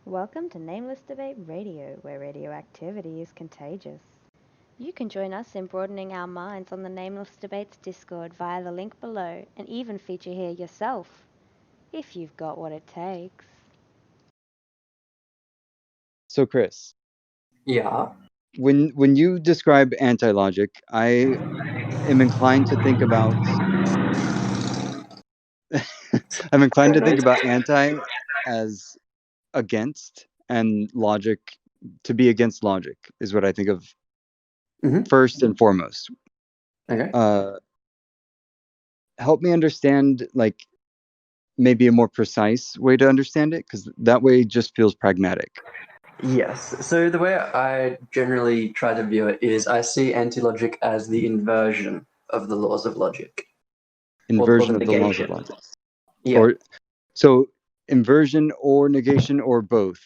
Welcome to Nameless Debate Radio, where radioactivity is contagious. You can join us in broadening our minds on the Nameless Debates Discord via the link below and even feature here yourself, if you've got what it takes. So, Chris, Yeah. when you describe antilogic, I am inclined to think about anti as against, and logic to be against logic is what I think of first and foremost. Okay. Help me understand, like, maybe a more precise way to understand it, because that way just feels pragmatic. Yes. So the way I generally try to view it is I see antilogic as the inversion of the laws of logic. Inversion or of the laws of logic. Yeah. Or so inversion or negation or both.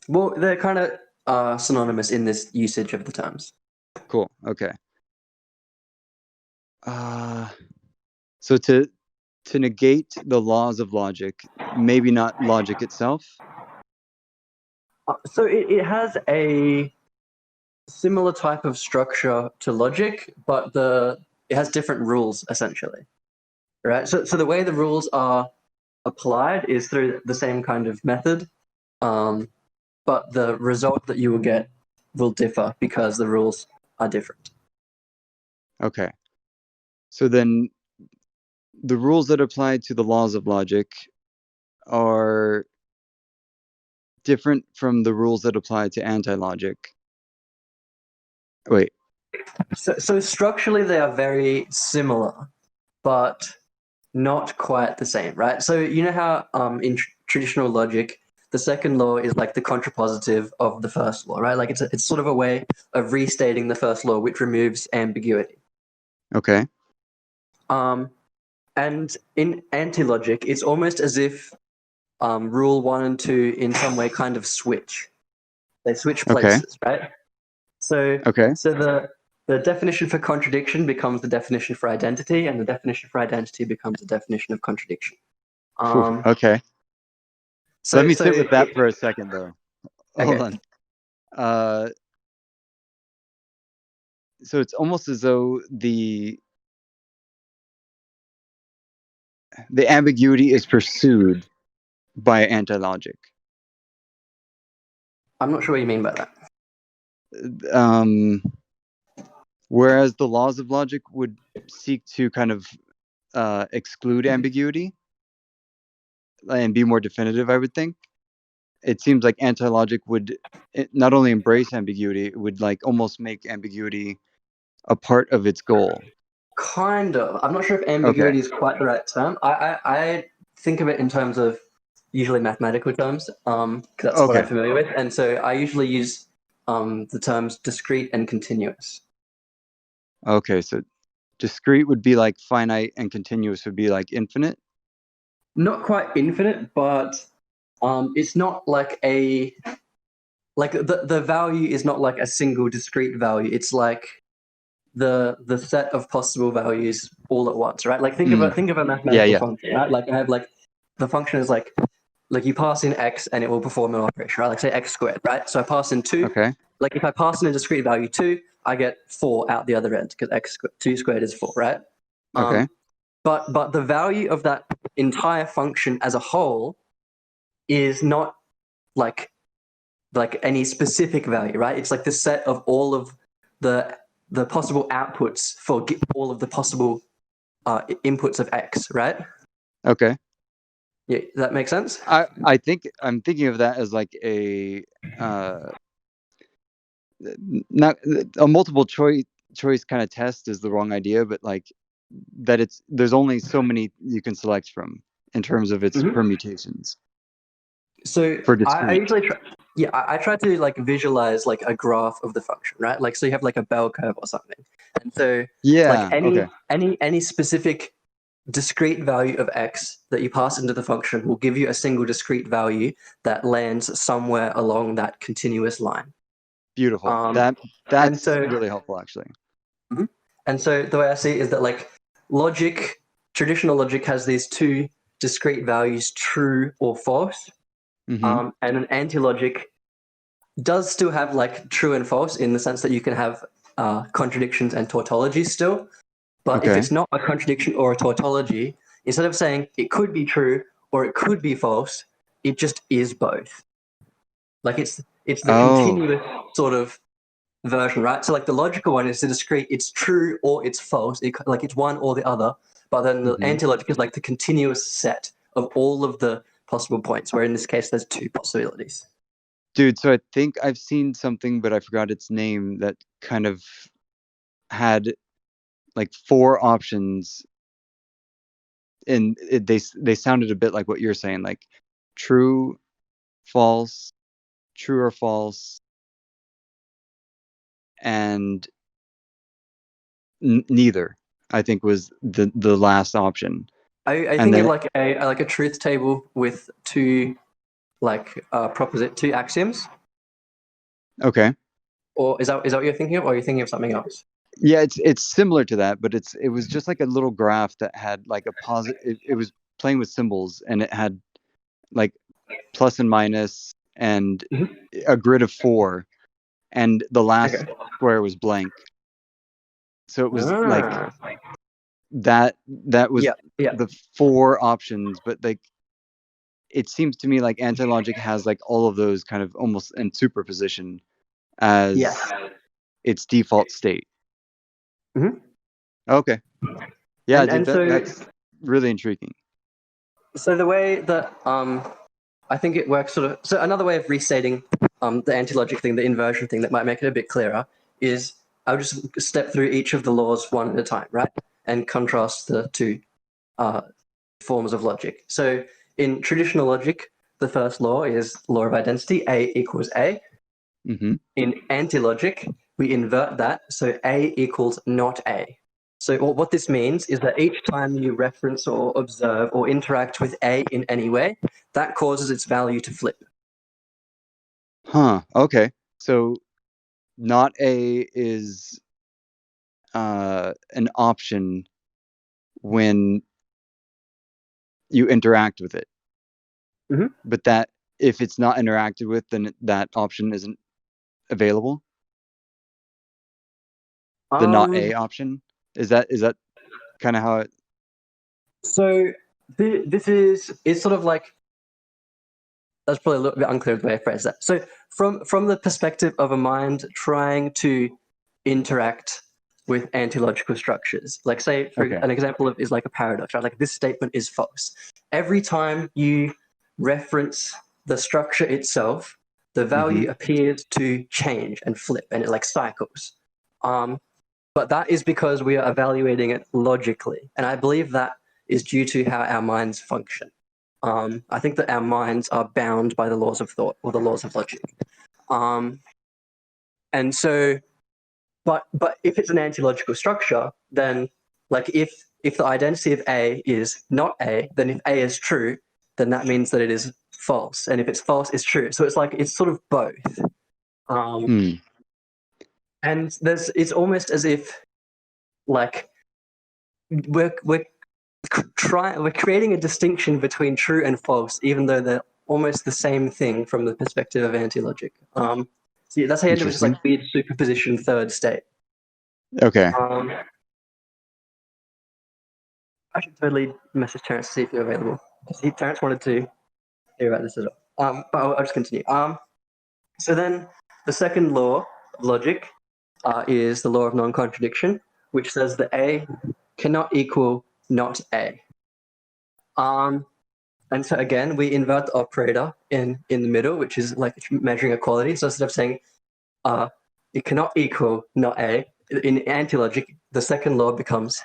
Well, they're kind of synonymous in this usage of the terms. Cool. Okay. So to negate the laws of logic, maybe not logic itself. So it has a similar type of structure to logic, but it has different rules essentially, right? So the way the rules are applied is through the same kind of method, but the result that you will get will differ because the rules are different. Okay. So then the rules that apply to the laws of logic are different from the rules that apply to anti-logic. Wait. So structurally they are very similar, but not quite the same, right? So you know how in traditional logic, the second law is like the contrapositive of the first law, right? Like it's sort of a way of restating the first law, which removes ambiguity. Okay. And in antilogic, it's almost as if rule 1 and 2 in some way kind of switch. They switch places, right? So the definition for contradiction becomes the definition for identity, and the definition for identity becomes the definition of contradiction. Okay. So let me sit with that for a second, though. Hold on. So it's almost as though the ambiguity is pursued by anti-logic. I'm not sure what you mean by that. Whereas the laws of logic would seek to kind of exclude ambiguity and be more definitive, I would think. It seems like anti-logic would not only embrace ambiguity, it would like almost make ambiguity a part of its goal. Kind of. I'm not sure if ambiguity is quite the right term. I think of it in terms of usually mathematical terms, because that's what I'm familiar with. And so I usually use the terms discrete and continuous. Okay, so discrete would be like finite and continuous would be like infinite? Not quite infinite, but it's not like the value is not like a single discrete value. It's like the set of possible values all at once, right? Like think of a mathematical function, right? Like I have like the function is like you pass in x and it will perform an operation, right? Like say x squared, right? So I pass in 2. Okay. Like if I pass in a discrete value 2, I get 4 out the other end because 2 squared is 4, right? Okay. But the value of that entire function as a whole is not like any specific value, right? It's like the set of all of the possible outputs for all of the possible inputs of x, right? Okay. Yeah, does that make sense? I think I'm thinking of that as like a not a multiple choice kind of test is the wrong idea, but like that there's only so many you can select from in terms of its permutations. So I usually I try to like visualize like a graph of the function, right? Like so you have like a bell curve or something, and so like any specific discrete value of x that you pass into the function will give you a single discrete value that lands somewhere along that continuous line. Beautiful. That's really helpful, actually. And so the way I see it is that like traditional logic has these 2 discrete values, true or false. Mm-hmm. And an antilogic does still have like true and false in the sense that you can have contradictions and tautologies still. But if Okay. it's not a contradiction or a tautology, instead of saying it could be true or it could be false, it just is both. Like it's the continuous sort of version, right? So like the logical one is the discrete, it's true or it's false, like it's one or the other. But then the antilogic is like the continuous set of all of the possible points, where in this case there's two possibilities. Dude, so I think I've seen something, but I forgot its name, that kind of had like 4 options, and they sounded a bit like what you're saying, like true, false, true or false, and neither, I think, was the last option. I think of like a truth table with two like two axioms. Okay. Or is that what you're thinking of, or are you thinking of something else? Yeah, it's similar to that, but it was just like a little graph that had like a positive. It was playing with symbols, and it had like plus and minus, and a grid of 4, and the last square was blank. So it was like that was the 4 options, but like it seems to me like Antilogic has like all of those kind of almost in superposition as its default state. Mm-hmm. Okay. Yeah, and that's really intriguing. So the way that I think it works sort of, so another way of restating the antilogic thing, the inversion thing, that might make it a bit clearer is I'll just step through each of the laws one at a time, right? And contrast the two forms of logic. So in traditional logic, the first law is law of identity, A equals A. Mm-hmm. In antilogic, we invert that, so A equals not A. So what this means is that each time you reference or observe or interact with A in any way, that causes its value to flip. Huh. Okay. So not A is an option when you interact with it. Mm-hmm. But that if it's not interacted with, then that option isn't available. The not A option, is that kind of how it? So this is sort of like, that's probably a little bit unclear the way I phrase that. So from the perspective of a mind trying to interact with antilogical structures, like say an example is like a paradox, right? Like this statement is false. Every time you reference the structure itself, the value appears to change and flip, and it like cycles. But that is because we are evaluating it logically, and I believe that is due to how our minds function. I think that our minds are bound by the laws of thought or the laws of logic. And so, but if it's an antilogical structure, then like if the identity of A is not A, then if A is true, then that means that it is false. And if it's false, it's true. So it's like, it's sort of both. And it's almost as if like we're creating a distinction between true and false, even though they're almost the same thing from the perspective of antilogic. So that's how you end up with this like weird superposition third state. Okay. I should totally message Terence to see if you're available, because Terence wanted to hear about this as well. But I'll just continue. So then the second law of logic is the law of non-contradiction, which says that A cannot equal not A. And so again, we invert the operator in the middle, which is like measuring equality. So instead of saying it cannot equal not A, in antilogic, the second law becomes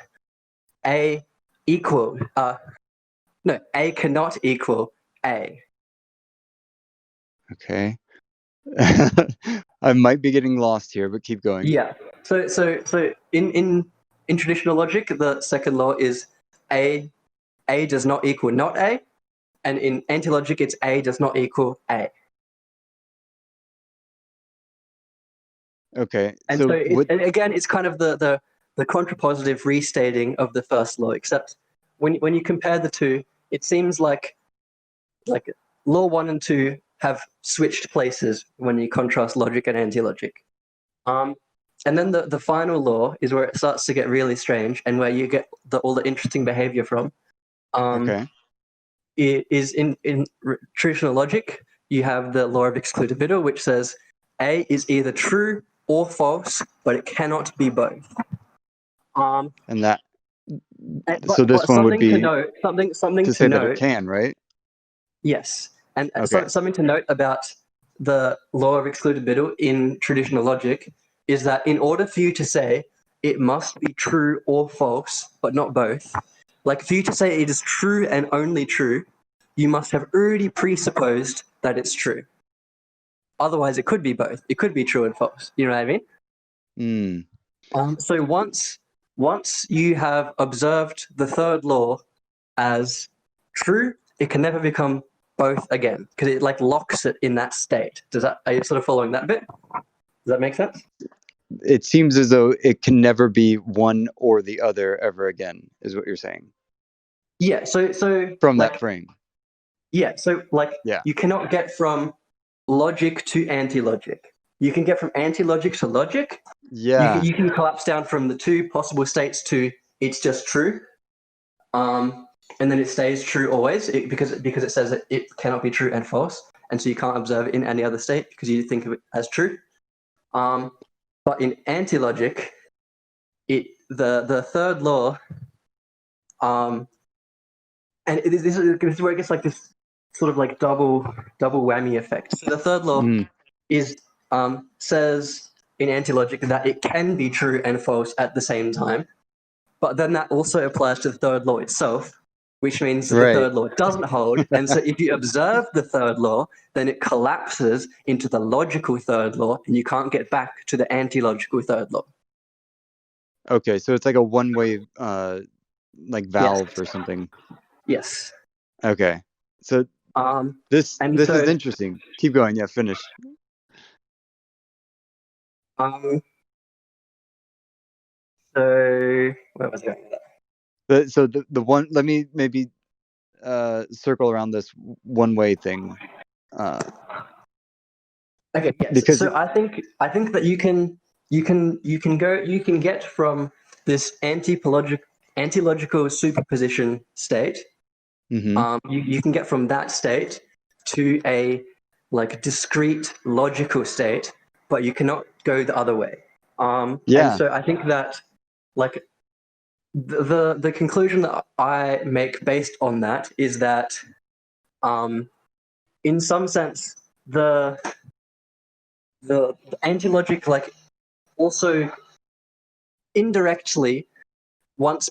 A equal, A cannot equal A. Okay. I might be getting lost here, but keep going. Yeah. So in traditional logic, the second law is A does not equal not A, and in antilogic, it's A does not equal A. Okay. And so and again, it's kind of the contrapositive restating of the first law, except when you compare the two, it seems like law 1 and 2 have switched places when you contrast logic and anti-logic. And then the final law is where it starts to get really strange and where you get all the interesting behavior from. Okay. It is in traditional logic, you have the law of excludability, which says A is either true or false, but it cannot be both. And that. But, So this one would be to note, something to to say note. that it can, right? Yes, and Okay. something to note about the law of excludability in traditional logic is that in order for you to say it must be true or false, but not both, like for you to say it is true and only true, you must have already presupposed that it's true. Otherwise, it could be both. It could be true and false. You know what I mean? So once you have observed the third law as true, it can never become both again because it like locks it in that state. Are you sort of following that bit? Does that make sense? It seems as though it can never be one or the other ever again, is what you're saying. Yeah. So From like, that frame. Yeah. So like, you cannot get from logic to anti-logic. You can get from anti-logic to logic. Yeah. You can collapse down from the two possible states to it's just true. And then it stays true always because it says that it cannot be true and false, and so you can't observe it in any other state because you think of it as true. But in anti-logic, the third law, and this is where it gets like this sort of like double whammy effect. So the third law is says in anti-logic that it can be true and false at the same time, but then that also applies to the third law itself, which means that the third law doesn't hold. And so if you observe the third law, then it collapses into the logical third law, and you can't get back to the anti-logical third law. Okay, so it's like a one-way like valve or something. Yes. Okay. So this is interesting. Keep going. Yeah, finish. So where was I going with that? So the one, let me maybe circle around this one-way thing. Okay. Yes. Because so I think that you can get from this anti-logical superposition state. You can get from that state to a like discrete logical state, but you cannot go the other way. And so I think that like the conclusion that I make based on that is that in some sense the anti-logic like also indirectly once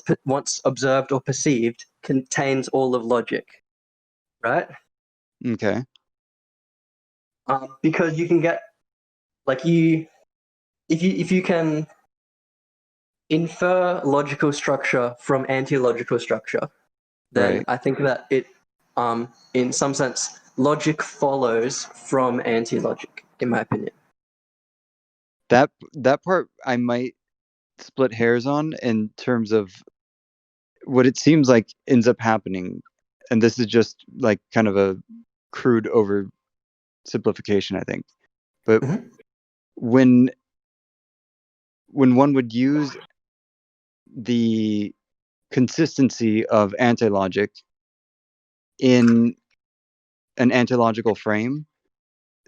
observed or perceived contains all of logic, right? Okay. Because you can get like if you can infer logical structure from anti-logical structure, then I think that it in some sense logic follows from anti-logic, in my opinion. That part I might split hairs on in terms of what it seems like ends up happening, and this is just like kind of a crude oversimplification, I think. But when one would use the consistency of anti-logic in an antilogical frame,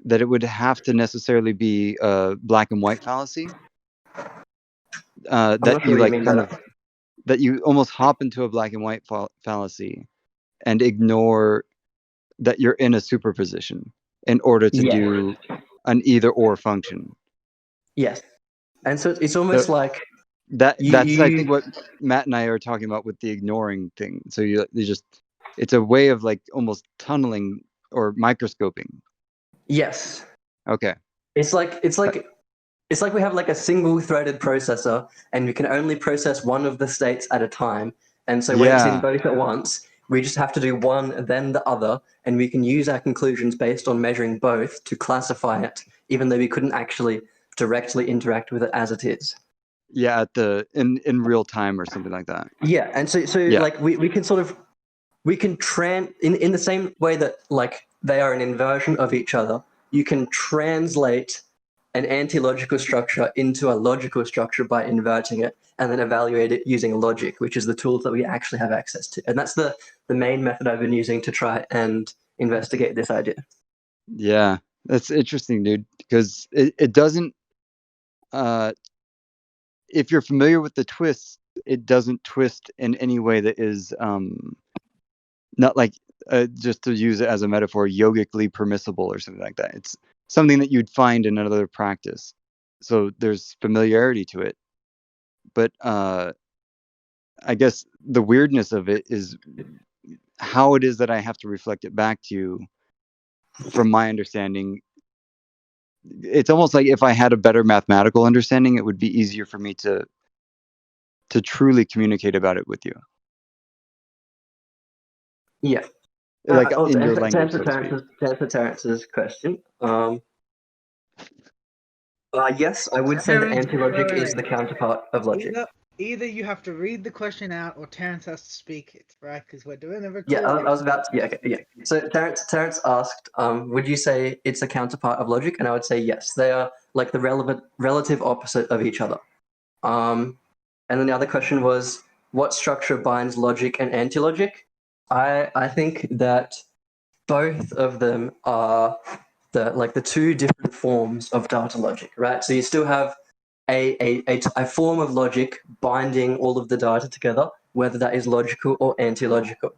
that it would have to necessarily be a black and white fallacy. That you like kind of that you almost hop into a black and white fallacy and ignore that you're in a superposition in order to do an either or function. Yes. And so it's almost like that's I think what Matt and I are talking about with the ignoring thing. So you just, it's a way of like almost tunneling or microscoping. Yes. Okay. It's like we have like a single threaded processor and we can only process one of the states at a time. And so when it's in both at once, we just have to do one, then the other, and we can use our conclusions based on measuring both to classify it, even though we couldn't actually directly interact with it as it is. Yeah, at the in real time or something like that. Yeah, and so like we can sort of in the same way that like they are an inversion of each other, you can translate an anti-logical structure into a logical structure by inverting it and then evaluate it using logic, which is the tools that we actually have access to. And that's the main method I've been using to try and investigate this idea. Yeah, that's interesting, dude, because it doesn't, if you're familiar with the twists, it doesn't twist in any way that is not like, just to use it as a metaphor, yogically permissible or something like that. It's something that you'd find in another practice. So there's familiarity to it. But I guess the weirdness of it is how it is that I have to reflect it back to you. From my understanding, it's almost like if I had a better mathematical understanding, it would be easier for me to truly communicate about it with you. Yeah. Like in to your language, answer Terence's question, yes, I would say that Terence, anti-logic wait. is the counterpart of logic. Either you have to read the question out or Terence has to speak it, right? Because we're doing a recording. Yeah, I was about to. Yeah, okay, yeah. So Terence asked, would you say it's a counterpart of logic? And I would say yes. They are like the relative opposite of each other. And then the other question was, what structure binds logic and anti-logic? I think that both of them are the two different forms of data logic, right? So you still have a form of logic binding all of the data together, whether that is logical or anti-logical.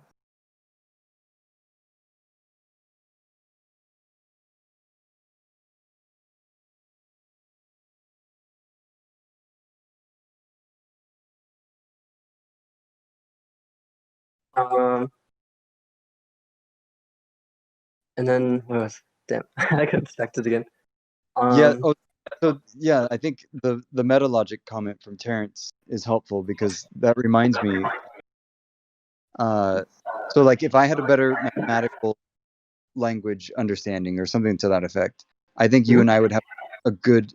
And then, damn, I got distracted again. Yeah. Oh, so yeah, I think the meta logic comment from Terence is helpful because that reminds me. So like if I had a better mathematical language understanding or something to that effect, I think you and I would have a good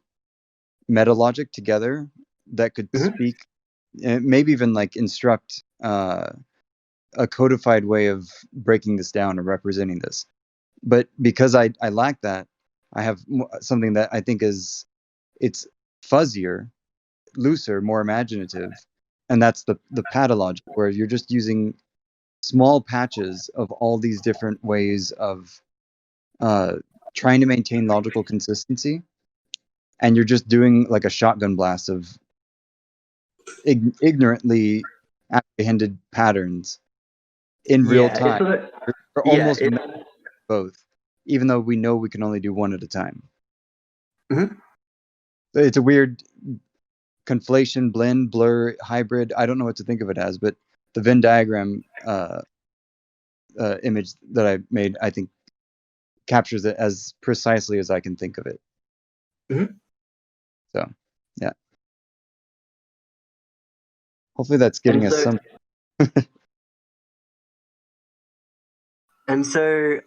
meta logic together that could speak, and maybe even like instruct a codified way of breaking this down or representing this. But because I lack that, I have something that I think it's fuzzier, looser, more imaginative, and that's the patologic, where you're just using small patches of all these different ways of trying to maintain logical consistency, and you're just doing like a shotgun blast of ignorantly apprehended patterns in real time. We're almost both, even though we know we can only do one at a time. It's a weird conflation, blend, blur, hybrid. I don't know what to think of it as, but the Venn diagram image that I made, I think, captures it as precisely as I can think of it. So, yeah. Hopefully that's getting us some. And so,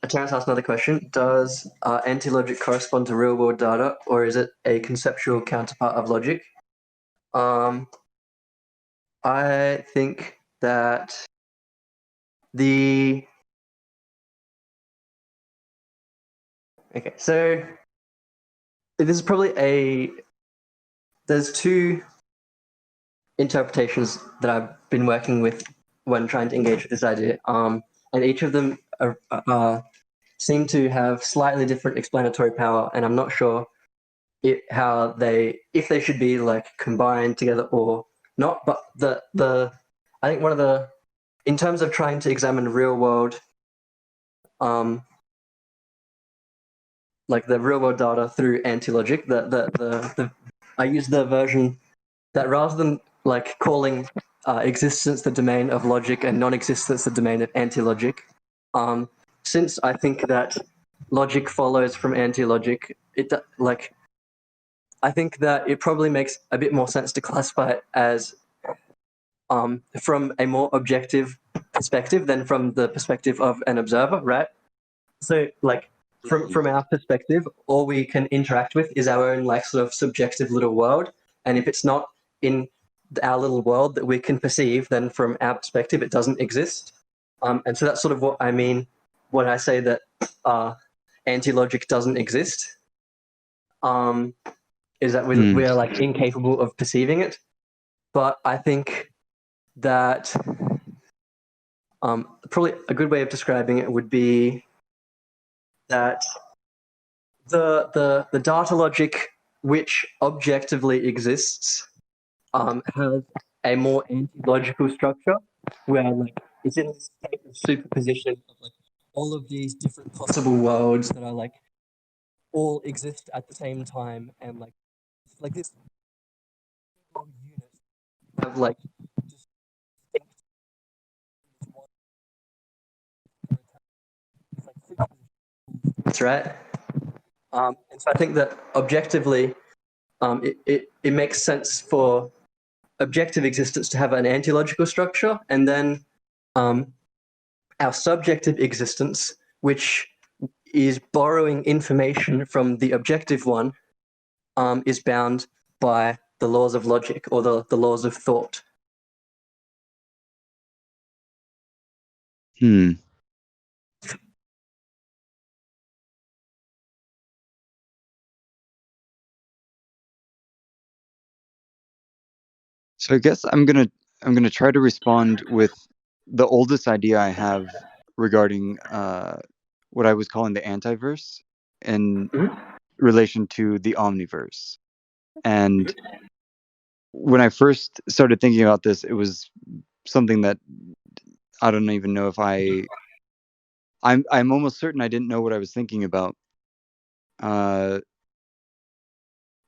Terence asked another question. Does anti-logic correspond to real-world data, or is it a conceptual counterpart of logic? I think that so this is probably there's two interpretations that I've been working with when trying to engage with this idea, and each of them seem to have slightly different explanatory power, and I'm not sure if they should be like combined together or not. But I think one of the, in terms of trying to examine real world, like the real world data through anti-logic, I use the version that rather than like calling existence the domain of logic and non-existence the domain of anti-logic, since I think that logic follows from anti-logic, I think that it probably makes a bit more sense to classify it as from a more objective perspective than from the perspective of an observer, right? So like from our perspective, all we can interact with is our own like sort of subjective little world. And if it's not in our little world that we can perceive, then from our perspective, it doesn't exist. And so that's sort of what I mean when I say that anti-logic doesn't exist. Is that we are like incapable of perceiving it. But I think that probably a good way of describing it would be that the data logic which objectively exists has a more anti-logical structure where like it's in this state of superposition of like all of these different possible worlds that are like all exist at the same time, and like this unit have like that's right. And so I think that objectively, it makes sense for objective existence to have an anti-logical structure, and then our subjective existence, which is borrowing information from the objective one, is bound by the laws of logic or the laws of thought. So I guess I'm gonna try to respond with the oldest idea I have regarding what I was calling the antiverse in relation to the omniverse. And when I first started thinking about this, it was something that I don't even know if I'm almost certain I didn't know what I was thinking about.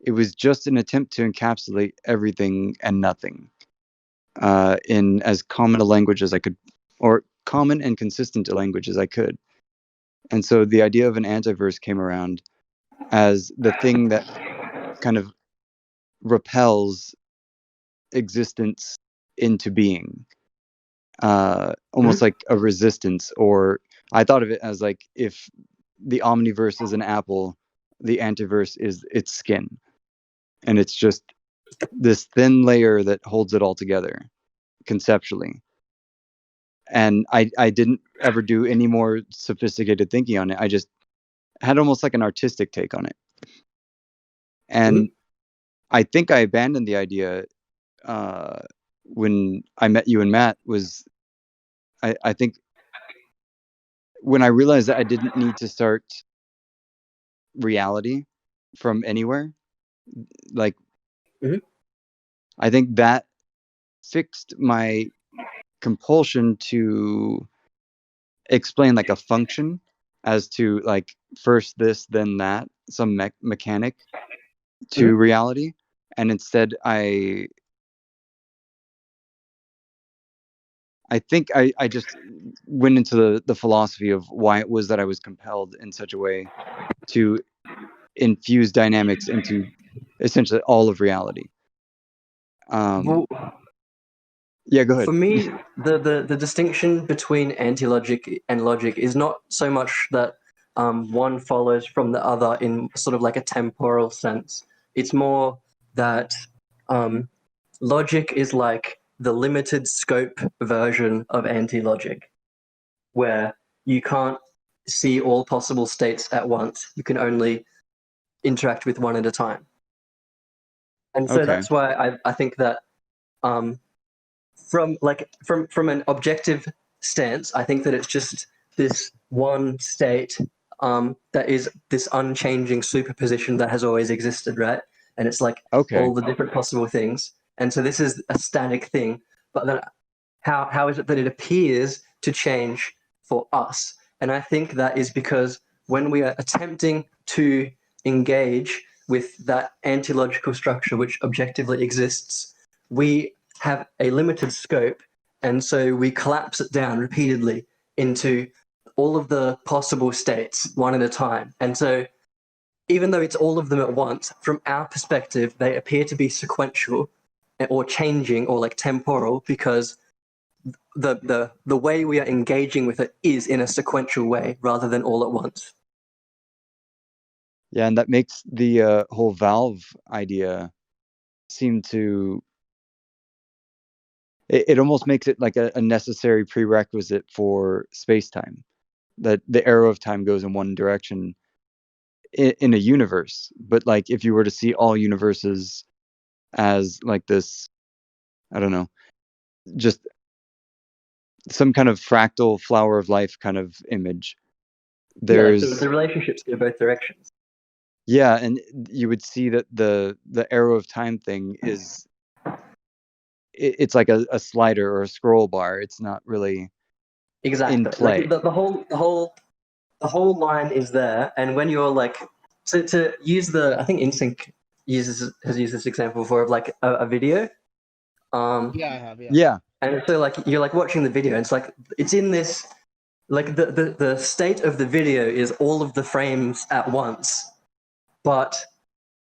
It was just an attempt to encapsulate everything and nothing in as common a language as I could, or common and consistent a language as I could. And so the idea of an antiverse came around as the thing that kind of repels existence into being, almost like a resistance. Or I thought of it as like if the omniverse is an apple, the antiverse is its skin. And it's just this thin layer that holds it all together conceptually. And I didn't ever do any more sophisticated thinking on it. I just had almost like an artistic take on it. And I think I abandoned the idea when I met you and Matt. Was I think when I realized that I didn't need to start reality from anywhere, like I think that fixed my compulsion to explain like a function as to like first this then that, some mechanic to reality. And instead I think I just went into the philosophy of why it was that I was compelled in such a way to infuse dynamics into essentially all of reality. Well, yeah, go ahead. for me, the distinction between anti-logic and logic is not so much that one follows from the other in sort of like a temporal sense. It's more that logic is like the limited scope version of anti-logic, where you can't see all possible states at once. You can only interact with one at a time. And so that's why I think that from an objective stance, I think that it's just this one state that is this unchanging superposition that has always existed, right? And it's like all the different possible things. And so this is a static thing. But then how is it that it appears to change for us? And I think that is because when we are attempting to engage with that anti-logical structure which objectively exists, we have a limited scope, and so we collapse it down repeatedly into all of the possible states one at a time. And so even though it's all of them at once, from our perspective, they appear to be sequential or changing or like temporal, because the way we are engaging with it is in a sequential way rather than all at once. Yeah, and that makes the whole valve idea seem to it almost makes it like a necessary prerequisite for space-time, that the arrow of time goes in one direction in a universe. But like if you were to see all universes as like this, I don't know, just some kind of fractal flower of life kind of image, there's so the relationships go both directions. yeah, and you would see that the arrow of time thing is it's like a slider or a scroll bar. It's not really Exactly. in play. Like the whole line is there, and when you're like, so to use the, I think InSync has used this example before of like a video. Yeah, I have. Yeah. And so like you're like watching the video, and it's like it's in this, like the state of the video is all of the frames at once, but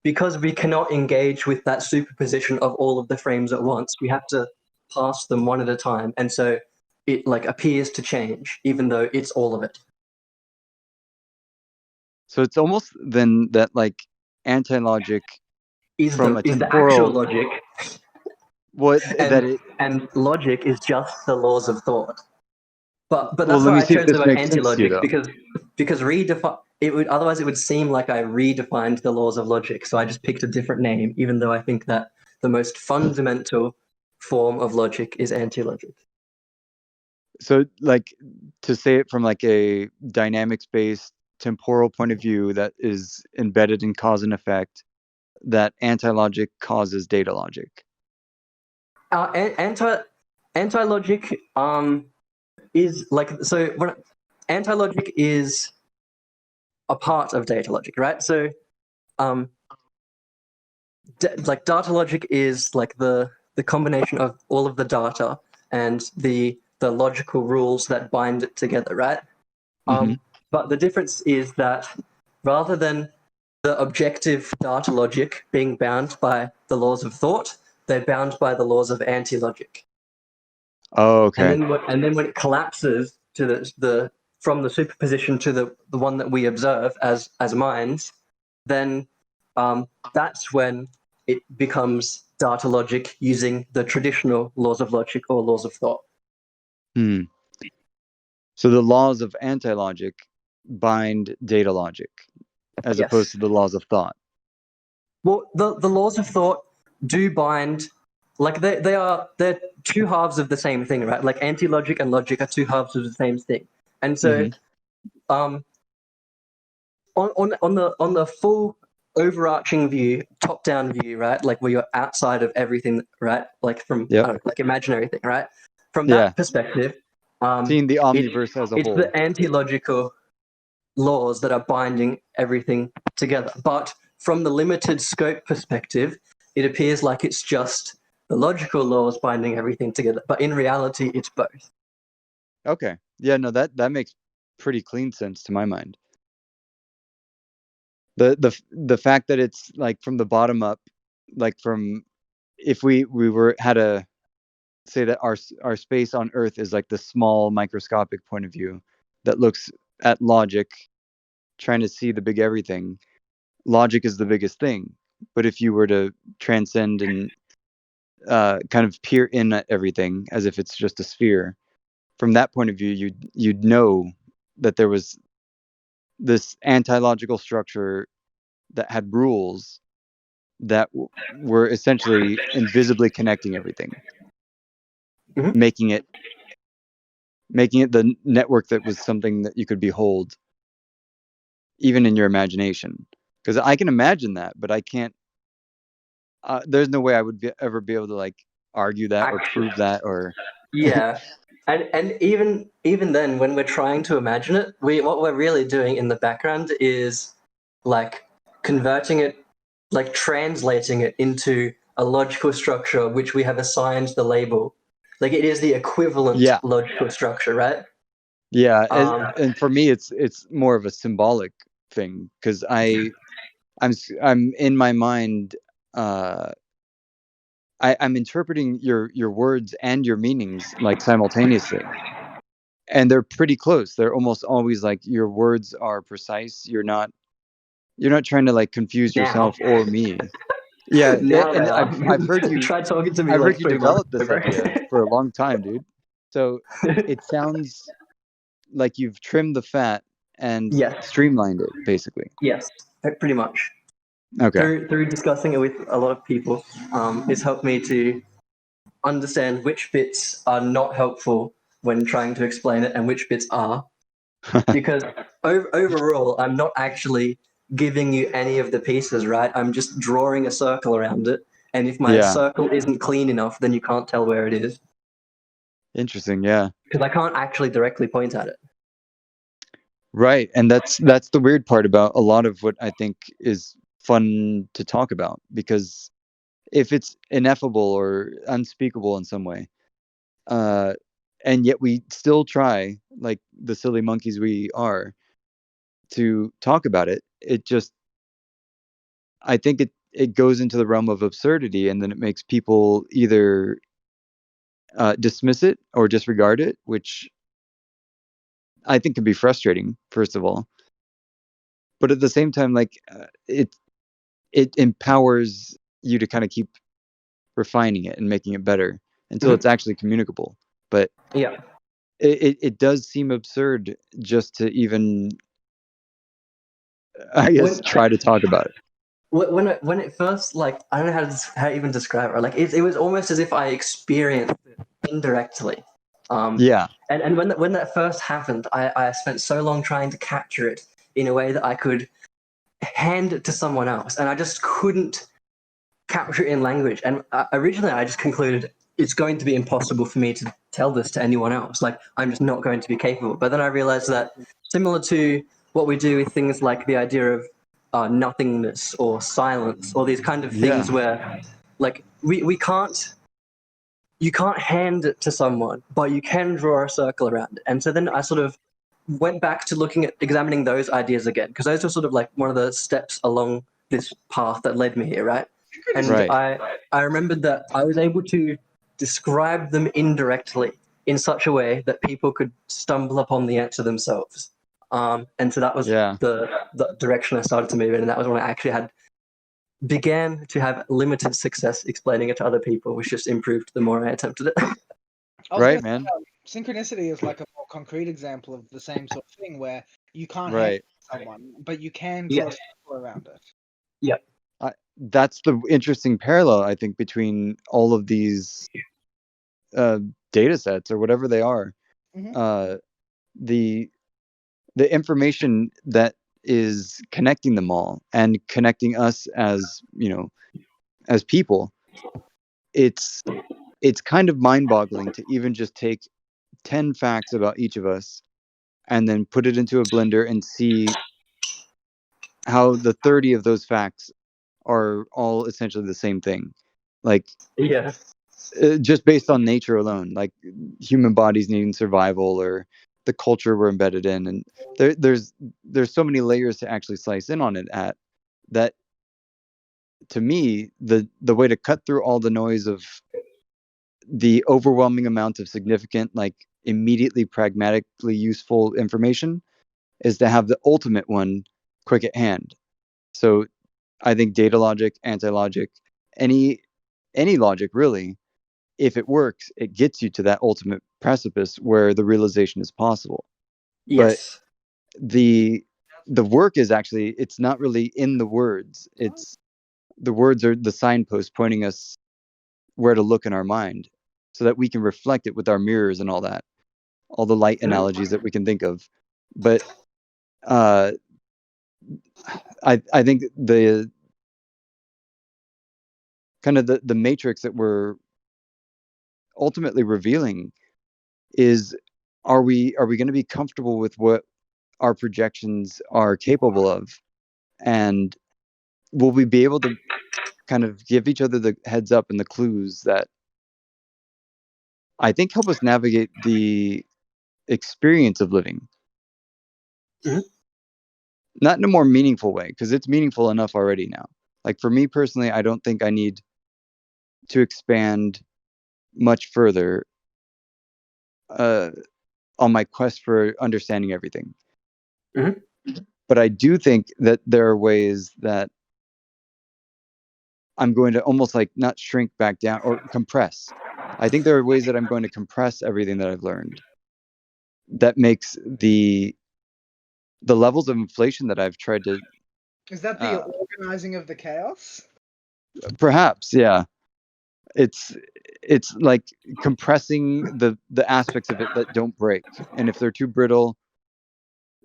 because we cannot engage with that superposition of all of the frames at once, we have to pass them one at a time, and so it like appears to change even though it's all of it. So it's almost then that like anti-logic Is from the a is the temporal actual logic, what and, that it and logic is just the laws of thought. But well, that's let why me I see if chose this the word makes sense to you, anti-logic, though. because redefine it would, otherwise it would seem like I redefined the laws of logic. So I just picked a different name, even though I think that the most fundamental form of logic is anti-logic. So like to say it from like a dynamics-based temporal point of view that is embedded in cause and effect, that anti-logic causes data logic. Anti-logic is like, so when anti-logic is a part of data logic, right? So like data logic is like the combination of all of the data and the logical rules that bind it together, right? But the difference is that rather than the objective data logic being bound by the laws of thought, they're bound by the laws of anti-logic. Oh, okay. And then when it collapses to the from the superposition to the one that we observe as minds, then that's when it becomes data logic using the traditional laws of logic or laws of thought. So the laws of anti-logic bind data logic as Yes. opposed to the laws of thought. Well, the laws of thought do bind, like they're two halves of the same thing, right? Like anti-logic and logic are two halves of the same thing. And so on the full overarching view, top-down view, right? Like where you're outside of everything, right? Like from like imaginary thing, right? From that perspective, seeing the omniverse as a it's whole. the anti-logical laws that are binding everything together. But from the limited scope perspective, it appears like it's just the logical laws binding everything together. But in reality, it's both. Okay. Yeah, no, that makes pretty clean sense to my mind. The fact that it's like from the bottom up, like from if we had to say that our space on Earth is like the small microscopic point of view that looks at logic, trying to see the big everything. Logic is the biggest thing. But if you were to transcend and kind of peer in at everything as if it's just a sphere, from that point of view, you'd know that there was this anti-logical structure that had rules that were essentially invisibly connecting everything, making it the network that was something that you could behold, even in your imagination. Because I can imagine that, but I can't. There's no way I would ever be able to like argue that or prove that or. Yeah. And even then, when we're trying to imagine it, what we're really doing in the background is like converting it, like translating it into a logical structure which we have assigned the label. Like it is the equivalent logical structure, right? Yeah, and for me, it's more of a symbolic thing because I'm in my mind. I'm interpreting your words and your meanings like simultaneously, and they're pretty close. They're almost always like your words are precise. You're not trying to like confuse yourself or me. Yeah, Now and they are. I've heard you. Try talking to me I've like heard you 3 months develop this ago, bro. idea for a long time, dude. So it sounds like you've trimmed the fat and Yes. streamlined it, basically. Yes, pretty much. Okay. Through discussing it with a lot of people, it's helped me to understand which bits are not helpful when trying to explain it and which bits are. Because overall, I'm not actually giving you any of the pieces, right? I'm just drawing a circle around it. And if my Yeah. circle isn't clean enough, then you can't tell where it is. Interesting. Yeah. Because I can't actually directly point at it. Right, and that's the weird part about a lot of what I think is fun to talk about, because if it's ineffable or unspeakable in some way, and yet we still try, like the silly monkeys we are, to talk about it, it just, I think it goes into the realm of absurdity, and then it makes people either dismiss it or disregard it, which I think can be frustrating, first of all. But at the same time, like it empowers you to kind of keep refining it and making it better until it's actually communicable. But Yeah. it does seem absurd just to even, I guess, try to talk about it. When it first, like, I don't know how to even describe it. Like, it was almost as if I experienced it indirectly. Yeah. And when that first happened, I spent so long trying to capture it in a way that I could hand it to someone else, and I just couldn't capture it in language. And originally, I just concluded it's going to be impossible for me to tell this to anyone else. Like, I'm just not going to be capable. But then I realized that, similar to what we do with things like the idea of nothingness or silence, or these kind of things where, like, we can't, you can't hand it to someone, but you can draw a circle around it. And so then I sort of went back to examining those ideas again, because those were sort of like one of the steps along this path that led me here, right? And Right. I remembered that I was able to describe them indirectly in such a way that people could stumble upon the answer themselves. And so that was the direction I started to move in, and that was when I actually began to have limited success explaining it to other people, which just improved the more I attempted it. Right, man. Synchronicity is like a more concrete example of the same sort of thing, where you can't Right. hand someone, but you can draw a circle around it. Yeah. That's the interesting parallel, I think, between all of these data sets or whatever they are. Mhm. The information that is connecting them all and connecting us as, as people, it's kind of mind-boggling to even just take 10 facts about each of us and then put it into a blender and see how the 30 of those facts are all essentially the same thing. Like, Yeah. just based on nature alone, like human bodies needing survival, or the culture we're embedded in, and there's so many layers to actually slice in on it at that. To me, the way to cut through all the noise of the overwhelming amount of significant, like immediately pragmatically useful information, is to have the ultimate one quick at hand. So I think data logic, anti-logic, any logic really, if it works, it gets you to that ultimate precipice where the realization is possible. Yes. But the work is actually, it's not really in the words. It's the words are the signposts pointing us where to look in our mind, so that we can reflect it with our mirrors and all that, all the light analogies that we can think of. But I think the kind of the matrix that we're ultimately revealing is, are we going to be comfortable with what our projections are capable of, and will we be able to kind of give each other the heads up and the clues that I think help us navigate the experience of living? Not in a more meaningful way, because it's meaningful enough already now. Like, for me personally, I don't think I need to expand much further on my quest for understanding everything. But I do think that there are ways that I'm going to almost like not shrink back down or compress. I think there are ways that I'm going to compress everything that I've learned that makes the levels of inflation that I've tried to Is that the organizing of the chaos? perhaps, yeah. It's like compressing the aspects of it that don't break, and if they're too brittle,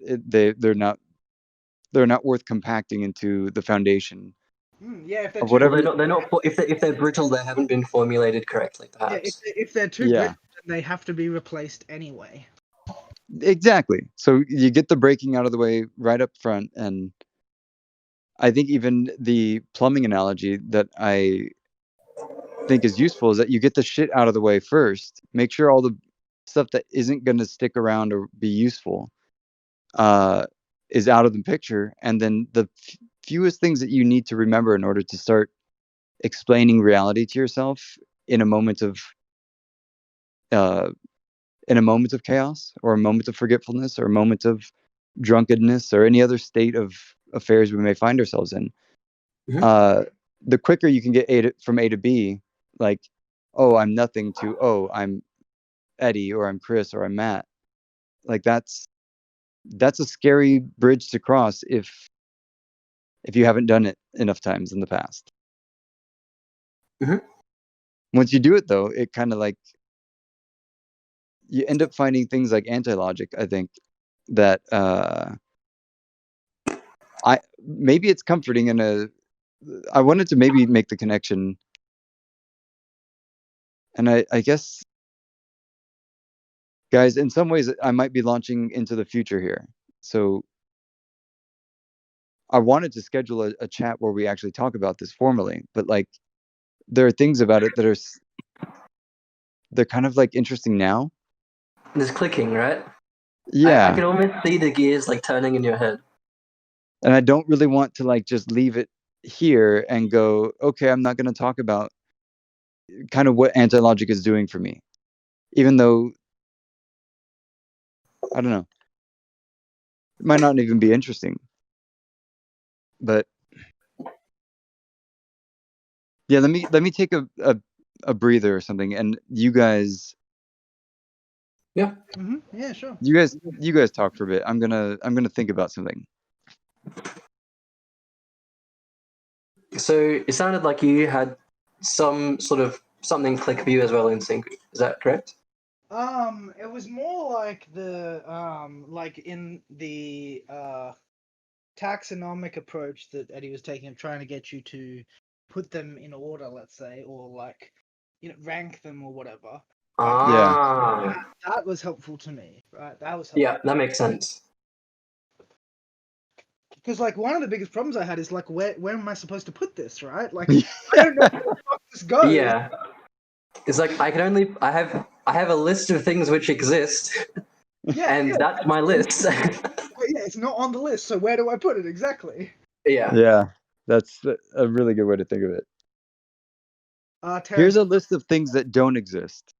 they're not worth compacting into the foundation Yeah, if they're of too whatever. They're not. If they're brittle, they haven't been formulated correctly. Perhaps. if they're too Yeah. brittle, then they have to be replaced anyway. Exactly. So you get the breaking out of the way right up front, and I think even the plumbing analogy that I think is useful is that you get the shit out of the way first. Make sure all the stuff that isn't going to stick around or be useful is out of the picture, and then the fewest things that you need to remember in order to start explaining reality to yourself in a moment of chaos, or a moment of forgetfulness, or a moment of drunkenness, or any other state of affairs we may find ourselves in. The quicker you can get from A to B, like, oh, I'm nothing, to, oh, I'm Eddie, or I'm Chris, or I'm Matt. Like that's a scary bridge to cross if you haven't done it enough times in the past. Once you do it, though, it kind of like you end up finding things like Antilogic, I think, that maybe it's comforting I wanted to maybe make the connection, and I guess, guys, in some ways I might be launching into the future here. So I wanted to schedule a chat where we actually talk about this formally, but like there are things about it that they're kind of like interesting now. There's clicking, right? Yeah. I can almost see the gears like turning in your head. And I don't really want to like just leave it here and go, okay, I'm not going to talk about kind of what Antilogic is doing for me, even though, I don't know, it might not even be interesting. But yeah, let me take a breather or something, and you guys. Yeah. Yeah, sure. You guys talk for a bit. I'm gonna think about something. So it sounded like you had some sort of something click for you as well in sync. Is that correct? It was more like the like in the taxonomic approach that Eddie was taking of trying to get you to put them in order, let's say, or like, you know, rank them or whatever. That was helpful to me, right? That was helpful. Yeah, that makes sense. Because like one of the biggest problems I had is like where am I supposed to put this, right? Like I don't know where the fuck this goes. Yeah. It's like I have a list of things which exist, and that's my list. But yeah, it's not on the list, so where do I put it exactly? Yeah, that's a really good way to think of it. Here's a list of things that don't exist.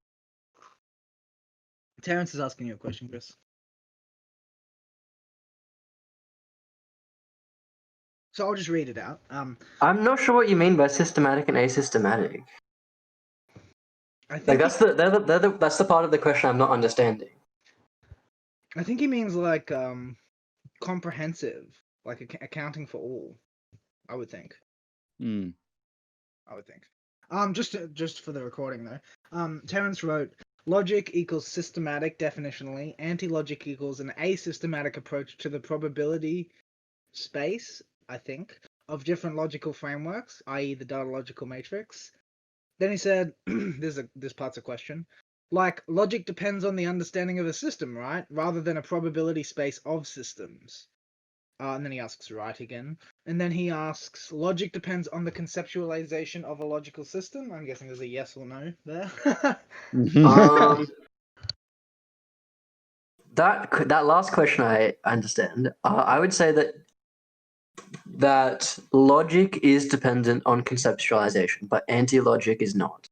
Terrence is asking you a question, Chris. So I'll just read it out. I'm not sure what you mean by systematic and asystematic. I think like that's the part of the question I'm not understanding. I think he means like comprehensive, like accounting for all. I would think. I would think. Just for the recording though. Terrence wrote, logic equals systematic definitionally. Antilogic equals an asystematic approach to the probability space, I think, of different logical frameworks, i.e. the data logical matrix. Then he said, this part's a question. Like, logic depends on the understanding of a system, right? Rather than a probability space of systems. And then he asks, right again. And then he asks, logic depends on the conceptualization of a logical system. I'm guessing there's a yes or no there. That last question I understand. I would say that logic is dependent on conceptualization, but anti-logic is not.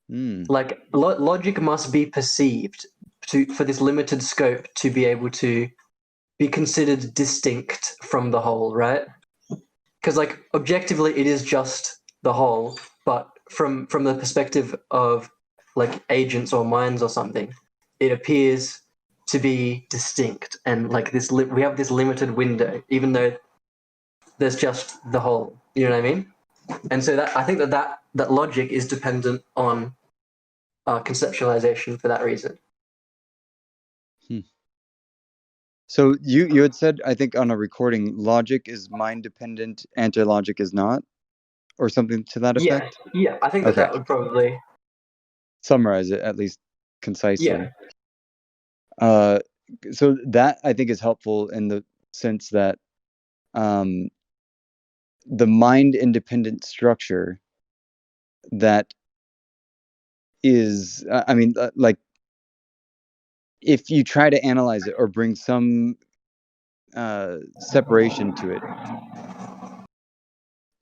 Like logic must be perceived for this limited scope to be able to be considered distinct from the whole, right? because like objectively it is just the whole, but from the perspective of like agents or minds or something, it appears to be distinct, and like this we have this limited window, even though there's just the whole. You know what I mean? And so that I think that logic is dependent on conceptualization for that reason. So you had said, I think on a recording, logic is mind dependent, antilogic is not, or something to that effect. Yeah. I think that would probably summarize it at least concisely. Yeah. So that I think is helpful in the sense that the mind independent structure that is, like, if you try to analyze it or bring some separation to it,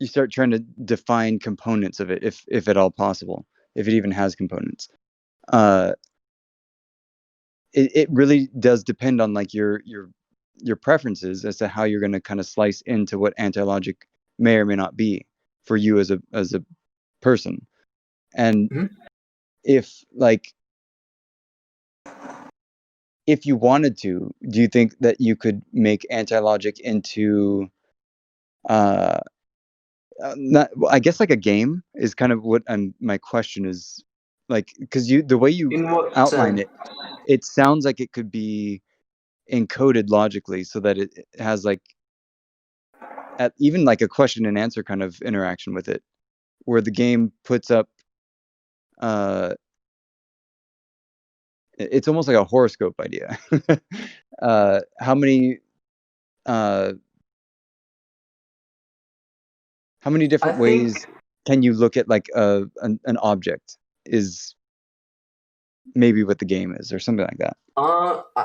you start trying to define components of it, if at all possible, if it even has components. It really does depend on like your preferences as to how you're going to kind of slice into what antilogic may or may not be for you as a person. And if you wanted to, do you think that you could make antilogic into not, I guess like a game is kind of what my question is, like, because the way you outline it sounds like it could be encoded logically so that it has like even like a question and answer kind of interaction with it, where the game puts up it's almost like a horoscope idea. How many different ways can you look at like an object is maybe what the game is, or something like that?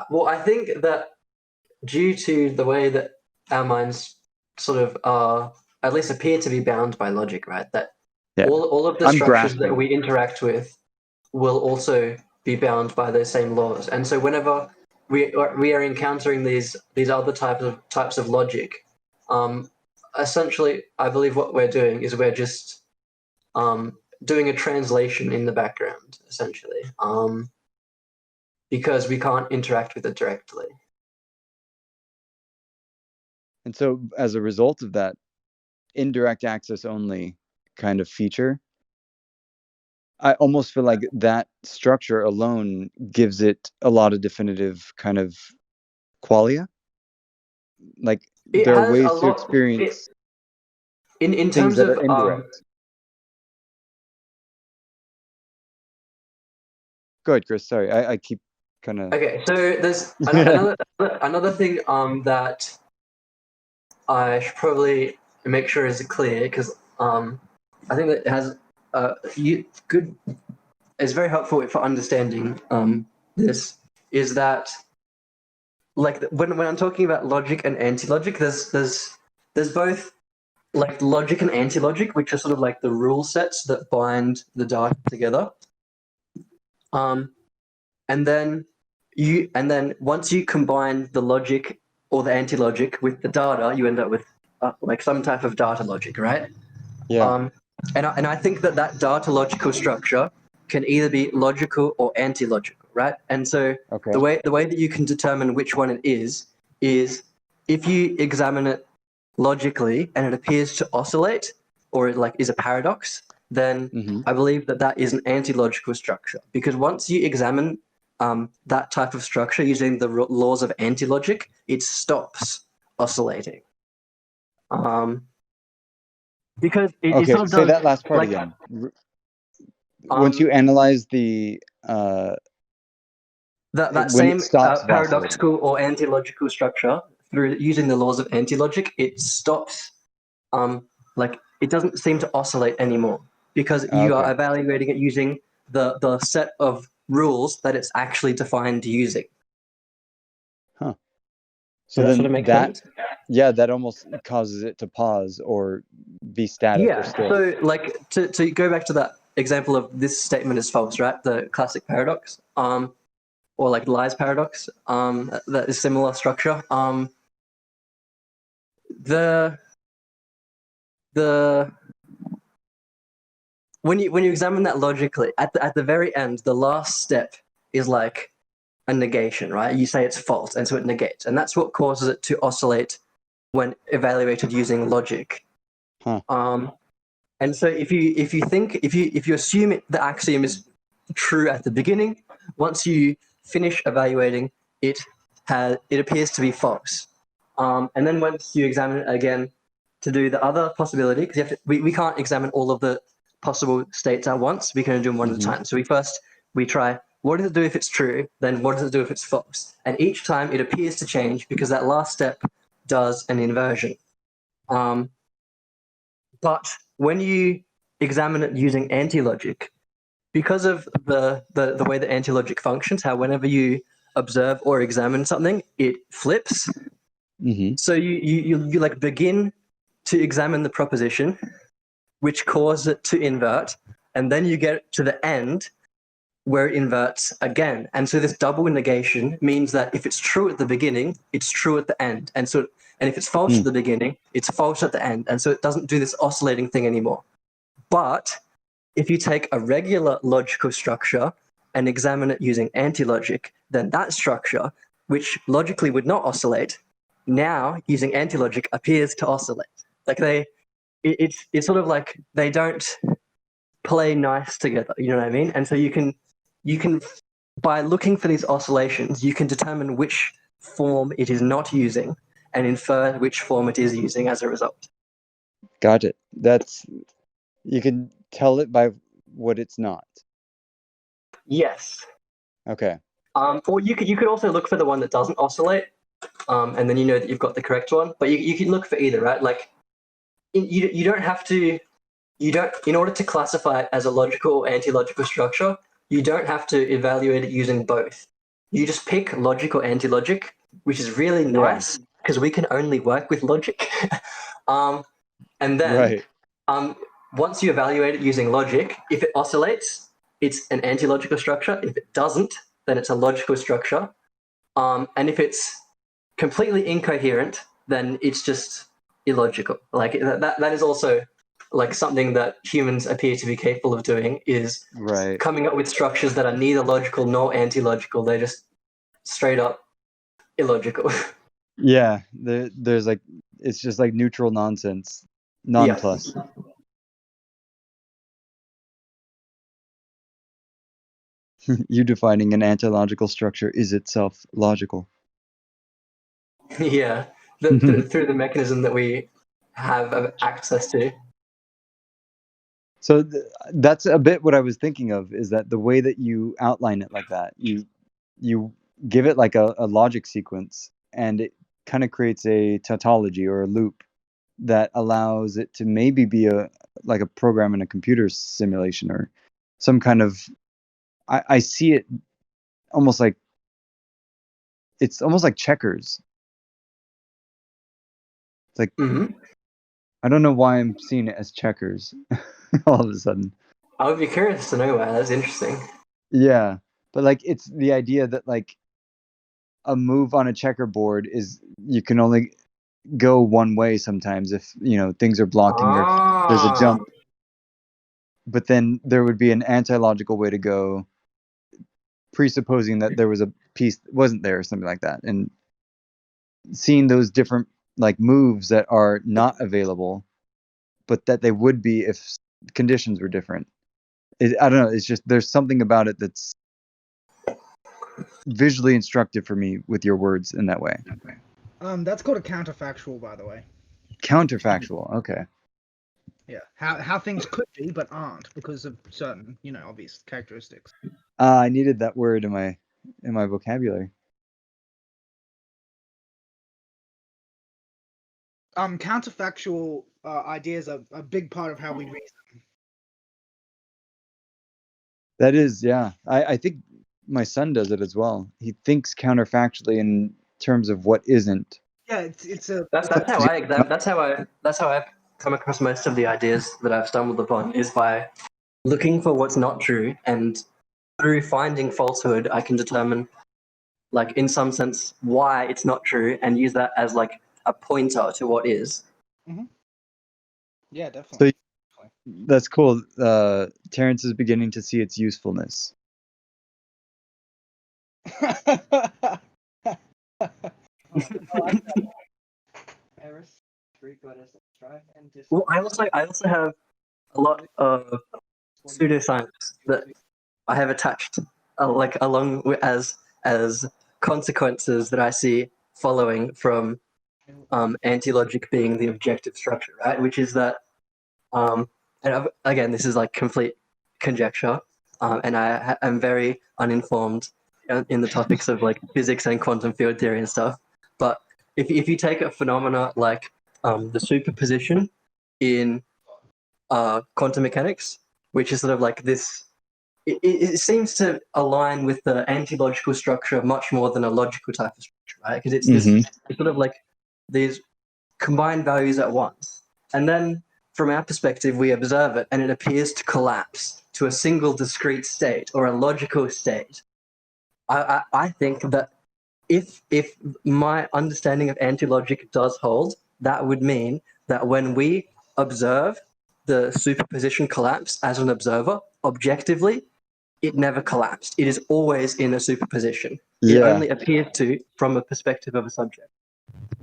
Well, I think that due to the way that our minds sort of at least appear to be bound by logic, right? That all of the structures that we interact with will also be bound by those same laws. And so whenever we are encountering these other types of logic, essentially, I believe what we're doing is we're just doing a translation in the background, essentially, because we can't interact with it directly. And so as a result of that indirect access only kind of feature, I almost feel like that structure alone gives it a lot of definitive kind of qualia. Like there are ways to experience in terms that of are indirect. Go ahead, Chris. Sorry, I keep kind of. Okay, so there's another thing that I should probably make sure is clear, because I think that it has good. It's very helpful for understanding this. Is that like when I'm talking about logic and anti-logic, there's both like logic and anti-logic, which are sort of like the rule sets that bind the data together. And then once you combine the logic or the anti-logic with the data, you end up with like some type of data logic, right? Yeah. And I think that data logical structure can either be logical or anti-logical, right? And so the way that you can determine which one it is if you examine it logically and it appears to oscillate, or it like is a paradox, then I believe that is an anti-logical structure. Because once you examine that type of structure using the laws of anti-logic, it stops oscillating. Because it sort of say does, that last part like, again. Once you analyze the that same paradoxical or anti-logical structure through using the laws of anti-logic, it stops. Like it doesn't seem to oscillate anymore, because you are evaluating it using the set of rules that it's actually defined using. Huh. So does that sort of make sense? Yeah, that almost causes it to pause or be static or still. So like to go back to that example of this statement is false, right? The classic paradox, or like Lie's paradox, that is similar structure. when you examine that logically, at the very end, the last step is like a negation, right? You say it's false, and so it negates, and that's what causes it to oscillate when evaluated using logic. And so if you assume the axiom is true at the beginning, once you finish evaluating it, appears to be false. And then once you examine it again to do the other possibility, because we can't examine all of the possible states at once, we can only do them one at a time. So we try, what does it do if it's true? Then what does it do if it's false? And each time it appears to change because that last step does an inversion. But when you examine it using antilogic, because of the way that antilogic functions, how whenever you observe or examine something, it flips. So you like begin to examine the proposition, which causes it to invert, and then you get to the end where it inverts again. And so this double negation means that if it's true at the beginning, it's true at the end. And if it's false at the beginning, it's false at the end. And so it doesn't do this oscillating thing anymore. But if you take a regular logical structure and examine it using antilogic, then that structure, which logically would not oscillate, now using antilogic appears to oscillate. Like it's sort of like they don't play nice together, you know what I mean? And so you can by looking for these oscillations, you can determine which form it is not using and infer which form it is using as a result. Got it. You can tell it by what it's not. Yes. Okay. Or you could also look for the one that doesn't oscillate, and then you know that you've got the correct one. But you can look for either, right? Like you don't have to. In order to classify it as a logical or anti-logical structure, you don't have to evaluate it using both. You just pick logic or anti-logic, which is really nice because we can only work with logic. And then once you evaluate it using logic, if it oscillates, it's an anti-logical structure. If it doesn't, then it's a logical structure. And if it's completely incoherent, then it's just illogical. Like that is also like something that humans appear to be capable of doing, is coming up with structures that are neither logical nor anti-logical. They're just straight up illogical. Yeah, there's like, it's just like neutral nonsense, non-plus. Yeah. You defining an antilogical structure is itself logical. Yeah, through the mechanism that we have access to. So that's a bit what I was thinking of, is that the way that you outline it like that, you give it like a logic sequence, and it kind of creates a tautology or a loop that allows it to maybe be like a program in a computer simulation or some kind of, I see it almost like, it's almost like checkers. It's like, I don't know why I'm seeing it as checkers all of a sudden. I would be curious to know why. That's interesting. Yeah, but like, it's the idea that like a move on a checkerboard is, you can only go one way sometimes if, things are blocking or there's a jump. But then there would be an anti-logical way to go, presupposing that there was a piece that wasn't there or something like that, and seeing those different like moves that are not available, but that they would be if conditions were different. I don't know. It's just, there's something about it that's visually instructive for me with your words in that way. That's called a counterfactual, by the way. Counterfactual. Okay. Yeah, how things could be but aren't because of certain, obvious characteristics. I needed that word in my vocabulary. Counterfactual ideas are a big part of how we reason. That is, yeah. I think my son does it as well. He thinks counterfactually in terms of what isn't. Yeah, that's how I've come across most of the ideas that I've stumbled upon, is by looking for what's not true, and through finding falsehood, I can determine, like, in some sense, why it's not true, and use that as like a pointer to what is. Yeah, definitely. That's cool. Terrence is beginning to see its usefulness. Well, I also have a lot of pseudoscience that I have attached, like along with, as consequences that I see following from antilogic being the objective structure, right? Which is that, again, this is like complete conjecture, and I am very uninformed in the topics of like physics and quantum field theory and stuff. But if you take a phenomena like the superposition in quantum mechanics, which is sort of like this, it seems to align with the antilogical structure much more than a logical type of structure, right? Because it's this, it's sort of like these combined values at once. And then from our perspective, we observe it and it appears to collapse to a single discrete state or a logical state. I think that if my understanding of antilogic does hold, that would mean that when we observe the superposition collapse as an observer, objectively, it never collapsed. It is always in a superposition. It only appears to from a perspective of a subject.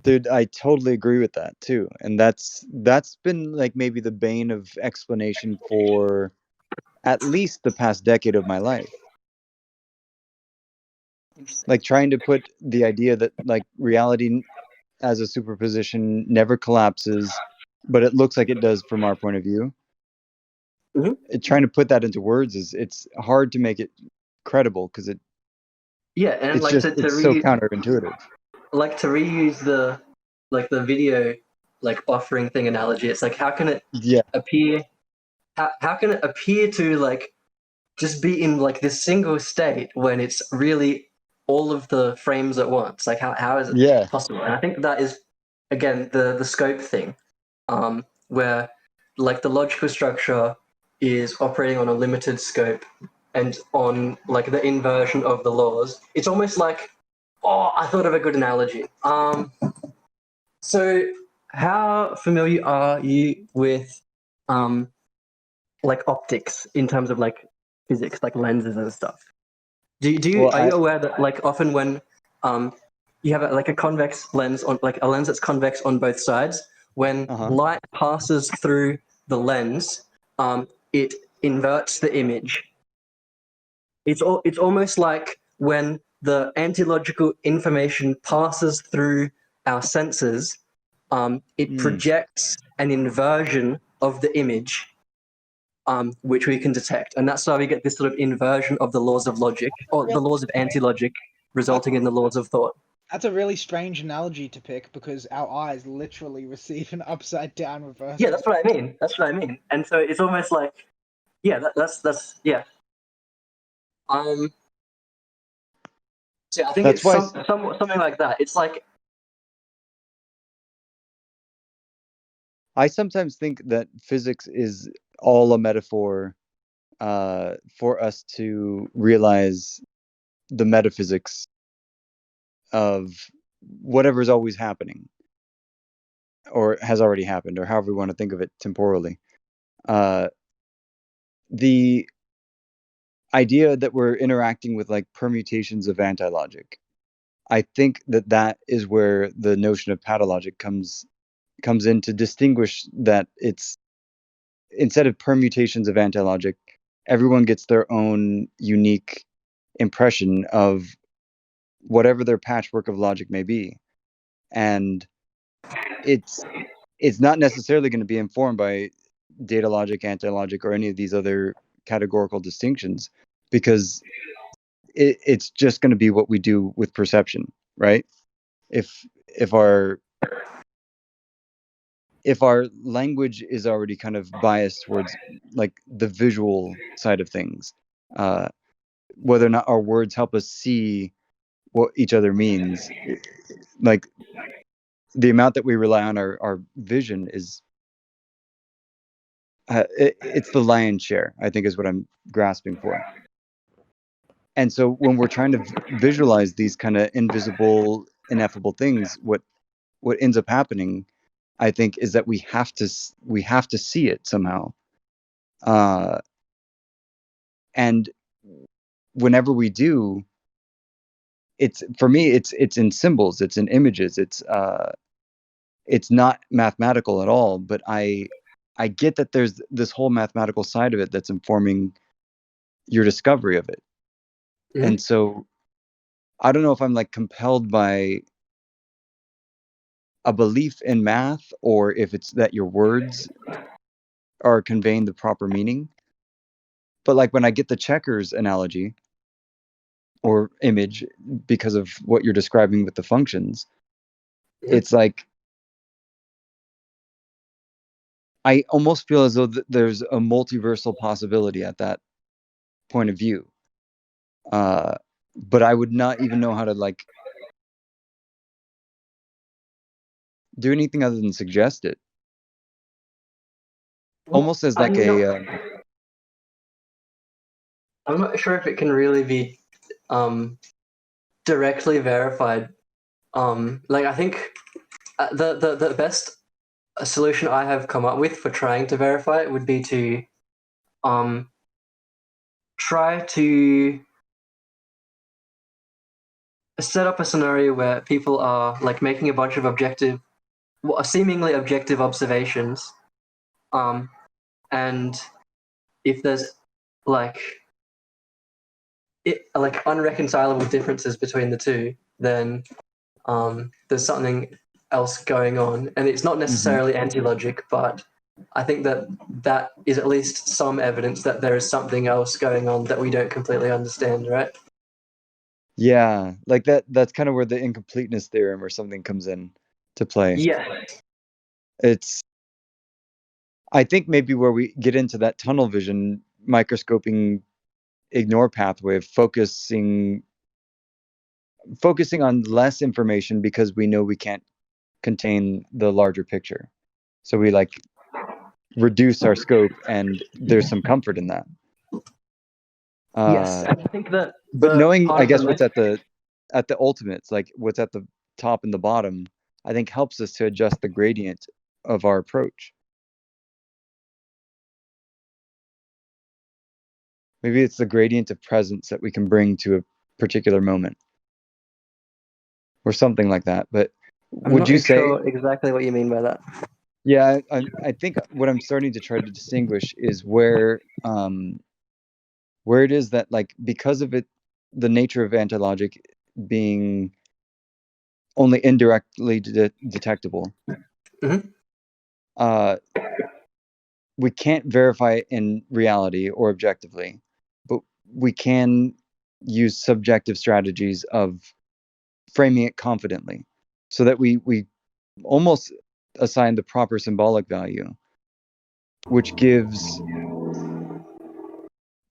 Dude, I totally agree with that too. And that's been like maybe the bane of explanation for at least the past decade of my life. Like trying to put the idea that like reality as a superposition never collapses, but it looks like it does from our point of view. Trying to put that into words it's hard to make it credible because and it's like just it's so counterintuitive. Like to reuse the video like buffering thing analogy, it's like how can it appear how can it appear to like just be in like this single state when it's really all of the frames at once? Like how is it possible? And I think that is again the scope thing, where like the logical structure is operating on a limited scope and on like the inversion of the laws. It's almost like, oh, I thought of a good analogy. So how familiar are you with like optics in terms of like physics, like lenses and stuff? Are you aware that like often when you have like a convex lens on like a lens that's convex on both sides, when light passes through the lens, it inverts the image. It's almost like when the antilogical information passes through our senses, it projects an inversion of the image, which we can detect. And that's why we get this sort of inversion of the laws of logic, or the laws of antilogic, resulting in the laws of thought. That's a really strange analogy to pick because our eyes literally receive an upside down reverse. Yeah, that's what I mean. And so it's almost like, yeah, that's yeah. So I think it's something like that. It's like, I sometimes think that physics is all a metaphor for us to realize the metaphysics of whatever's always happening or has already happened, or however we want to think of it temporally. The idea that we're interacting with like permutations of antilogic, I think that is where the notion of patologic comes in to distinguish that it's, instead of permutations of antilogic, everyone gets their own unique impression of whatever their patchwork of logic may be. And it's not necessarily going to be informed by data logic, antilogic, or any of these other categorical distinctions, because it's just going to be what we do with perception, right? If our language is already kind of biased towards like the visual side of things, whether or not our words help us see what each other means, like the amount that we rely on our vision is it's the lion's share, I think, is what I'm grasping for. And so when we're trying to visualize these kind of invisible, ineffable things, what ends up happening I think, is that we have to see it somehow. And whenever we do, it's, for me, it's in symbols, it's in images, it's not mathematical at all, but I get that there's this whole mathematical side of it that's informing your discovery of it. Mm-hmm. And so I don't know if I'm like compelled by a belief in math, or if it's that your words are conveying the proper meaning. But like when I get the checkers analogy or image, because of what you're describing with the functions, it's like I almost feel as though there's a multiversal possibility at that point of view. But I would not even know how to like do anything other than suggest it. Almost as like I'm not sure if it can really be directly verified. Like, I think the best solution I have come up with for trying to verify it would be to try to set up a scenario where people are like making a bunch of seemingly objective observations, and if there's like unreconcilable differences between the two, then there's something else going on, and it's not necessarily antilogic, but I think that is at least some evidence that there is something else going on that we don't completely understand, right? Yeah, like that's kind of where the incompleteness theorem or something comes in to play. Yeah. I think maybe where we get into that tunnel vision, microscoping ignore pathway of focusing on less information because we know we can't contain the larger picture. So we like reduce our scope, and there's some comfort in that. Yes, and I think that. But knowing, I guess, what's at the ultimates, like what's at the top and the bottom, I think helps us to adjust the gradient of our approach. Maybe it's the gradient of presence that we can bring to a particular moment, or something like that. But would you say sure exactly what you mean by that? Yeah, I think what I'm starting to try to distinguish is where it is that, like, because of it, the nature of Antilogic being only indirectly detectable, we can't verify it in reality or objectively, but we can use subjective strategies of framing it confidently, so that we almost assign the proper symbolic value, which gives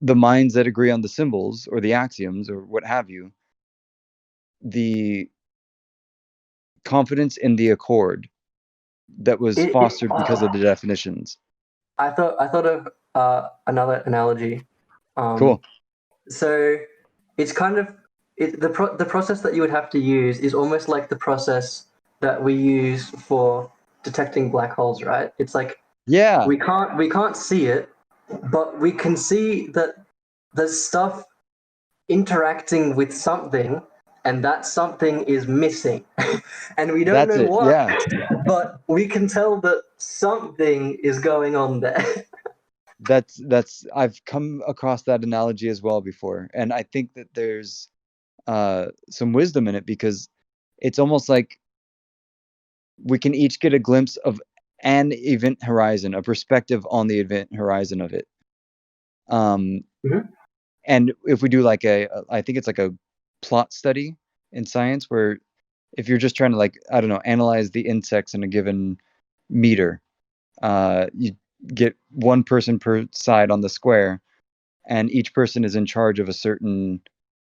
the minds that agree on the symbols or the axioms or what have you the confidence in the accord that was fostered because of the definitions. I thought of another analogy. Cool. So it's kind of the process that you would have to use is almost like the process that we use for detecting black holes, right? It's like, yeah, we can't see it, but we can see that there's stuff interacting with something, and that something is missing. And we don't know what, yeah. but we can tell that something is going on there. That's I've come across that analogy as well before, and I think that there's some wisdom in it, because it's almost like we can each get a glimpse of an event horizon, a perspective on the event horizon of it. And if we do like I think it's like a plot study in science, where if you're just trying to, like, I don't know, analyze the insects in a given meter, you get one person per side on the square, and each person is in charge of a certain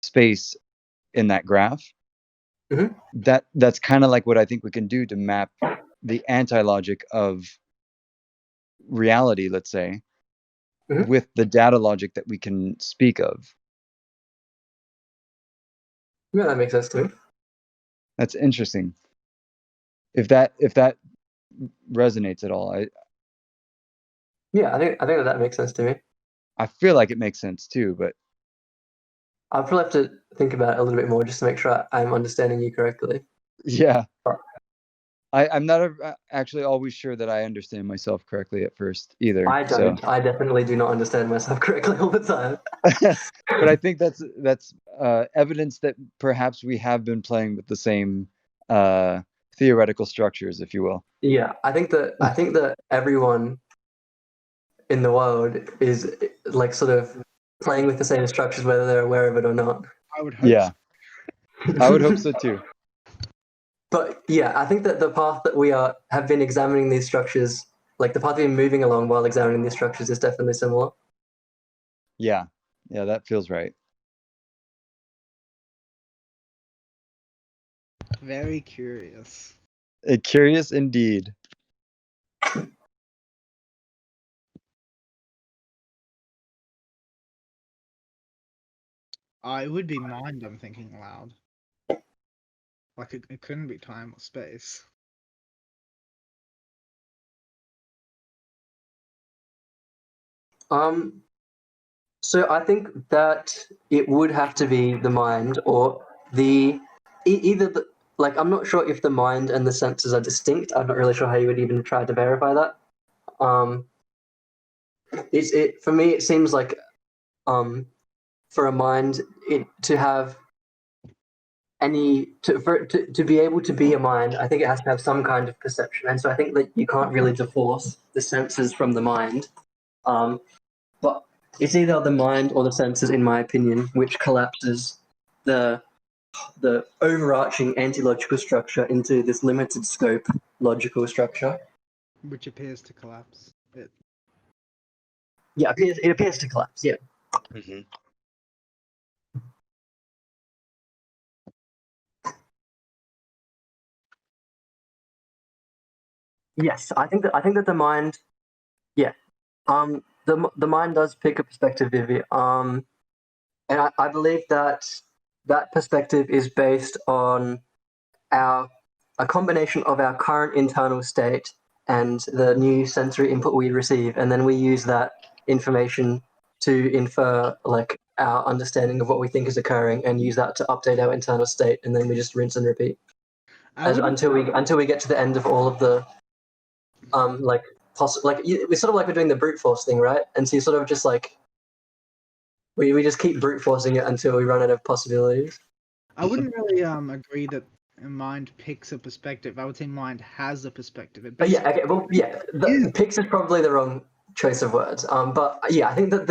space in that graph. That's kind of like what I think we can do to map the anti-logic of reality, let's say, with the data logic that we can speak of. Yeah, that makes sense to me. That's interesting. If that resonates at all. Yeah, I think that makes sense to me. I feel like it makes sense too, but I'll probably have to think about it a little bit more just to make sure I'm understanding you correctly. yeah. I'm not actually always sure that I understand myself correctly at first either. I don't. So. I definitely do not understand myself correctly all the time. But I think that's evidence that perhaps we have been playing with the same theoretical structures, if you will. Yeah, I think that everyone in the world is like sort of playing with the same structures, whether they're aware of it or not. I would hope. Yeah, so. I would hope so too. But yeah, I think that the path that we have been examining these structures, like the path we've been moving along while examining these structures, is definitely similar. Yeah, that feels right. Very curious. Curious indeed. It would be mind, I'm thinking aloud. Like it couldn't be time or space. So I think that it would have to be the mind or either the, like, I'm not sure if the mind and the senses are distinct. I'm not really sure how you would even try to verify that. For me, it seems like for a mind to have to be able to be a mind, I think it has to have some kind of perception, and so I think that you can't really divorce the senses from the mind. But it's either the mind or the senses, in my opinion, which collapses the overarching antilogical structure into this limited scope logical structure, which appears to collapse it. Yeah, it appears to collapse. Yeah. Mm-hmm. Yes, I think that the mind, yeah, the mind does pick a perspective, Vivi. And I believe that perspective is based on a combination of our current internal state and the new sensory input we receive, and then we use that information to infer like our understanding of what we think is occurring, and use that to update our internal state, and then we just rinse and repeat until we get to the end of all of the it's sort of like we're doing the brute force thing, right? And so you sort of just like we just keep brute forcing it until we run out of possibilities. I wouldn't really agree that mind picks a perspective. I would say mind has a perspective. Picks is probably the wrong choice of words. But yeah, I think that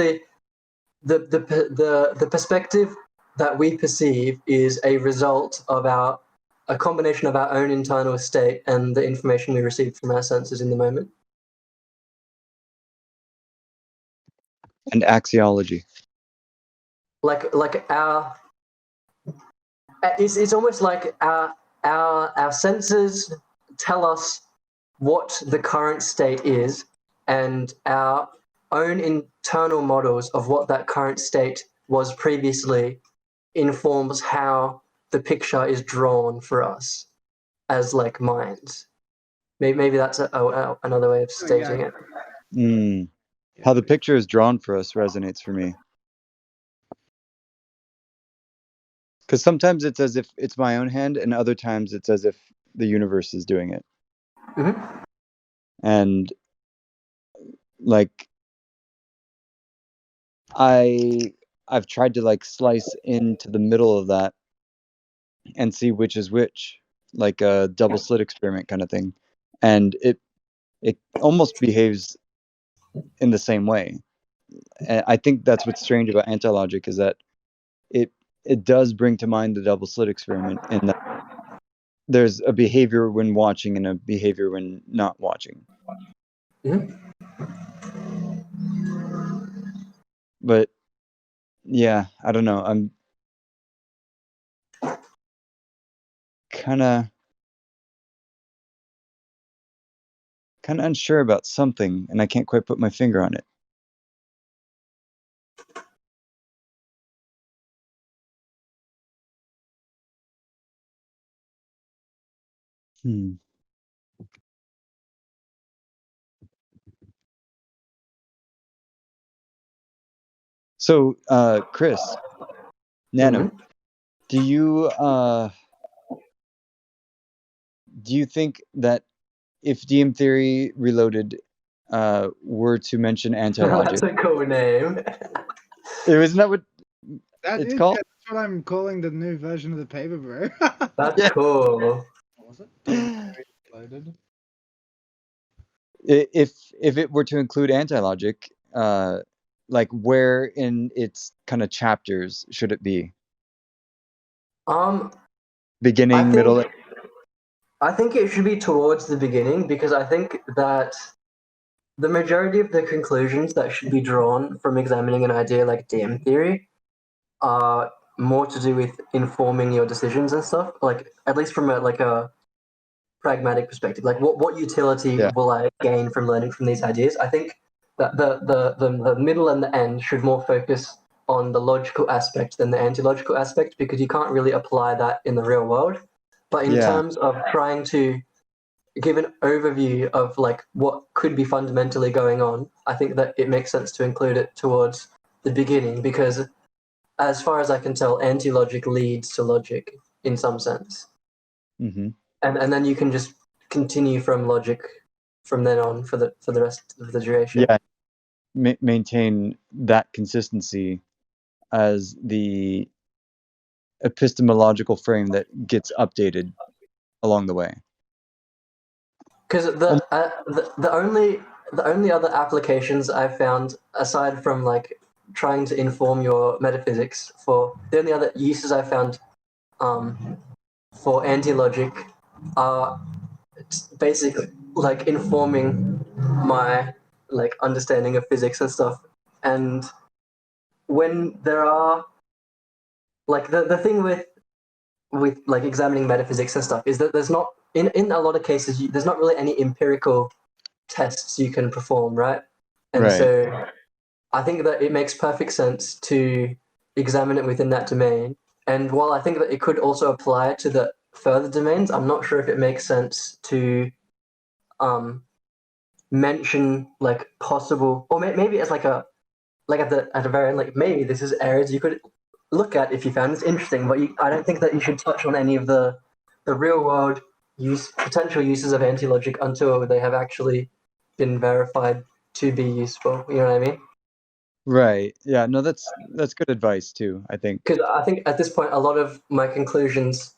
the perspective that we perceive is a result of a combination of our own internal state and the information we receive from our senses in the moment. And axiology. Like our, it's almost like our senses tell us what the current state is, and our own internal models of what that current state was previously informs how the picture is drawn for us as like minds. Maybe that's another way of stating it. How the picture is drawn for us resonates for me. Because sometimes it's as if it's my own hand, and other times it's as if the universe is doing it. Mm-hmm. And like I've tried to like slice into the middle of that and see which is which, like a double slit experiment kind of thing. And it almost behaves in the same way. And I think that's what's strange about Antilogic, is that it does bring to mind the double slit experiment, in that there's a behavior when watching and a behavior when not watching. Mm-hmm. But yeah, I don't know. I'm kind of unsure about something, and I can't quite put my finger on it. So, Chris, Nano, Mhm. do you think that if DM Theory Reloaded were to mention Antilogic, That's a cool name. isn't that what That it's is, called? yeah, that's what I'm calling the new version of the paper, bro. That's Yeah. cool. What was it? DMTheory loaded. If it were to include Antilogic, like where in its kind of chapters should it be? I Beginning, think middle? I think it should be towards the beginning because I think that the majority of the conclusions that should be drawn from examining an idea like DM theory are more to do with informing your decisions and stuff. Like at least from a pragmatic perspective, like what utility Yeah. will I gain from learning from these ideas? I think that the middle and the end should more focus on the logical aspect than the anti-logical aspect because you can't really apply that in the real world. But in Yeah. terms of trying to give an overview of like what could be fundamentally going on, I think that it makes sense to include it towards the beginning because as far as I can tell, anti-logic leads to logic in some sense. Mm-hmm. And then you can just continue from logic from then on for the rest of the duration. Yeah. Maintain that consistency as the epistemological frame that gets updated along the way. Because the only other applications I've found aside from like trying to inform your metaphysics for the only other uses I found for anti-logic are basically like informing my like understanding of physics and stuff. And when there are like the thing with like examining metaphysics and stuff is that there's not in a lot of cases there's not really any empirical tests you can perform, right? And Right. so I think that it makes perfect sense to examine it within that domain. And while I think that it could also apply to the further domains, I'm not sure if it makes sense to mention like possible, or maybe it's like at the very end, like maybe this is areas you could look at if you found this interesting. But I don't think that you should touch on any of the real world potential uses of anti-logic until they have actually been verified to be useful. You know what I mean? Right. Yeah. No, that's good advice too, I think. Because I think at this point, a lot of my conclusions,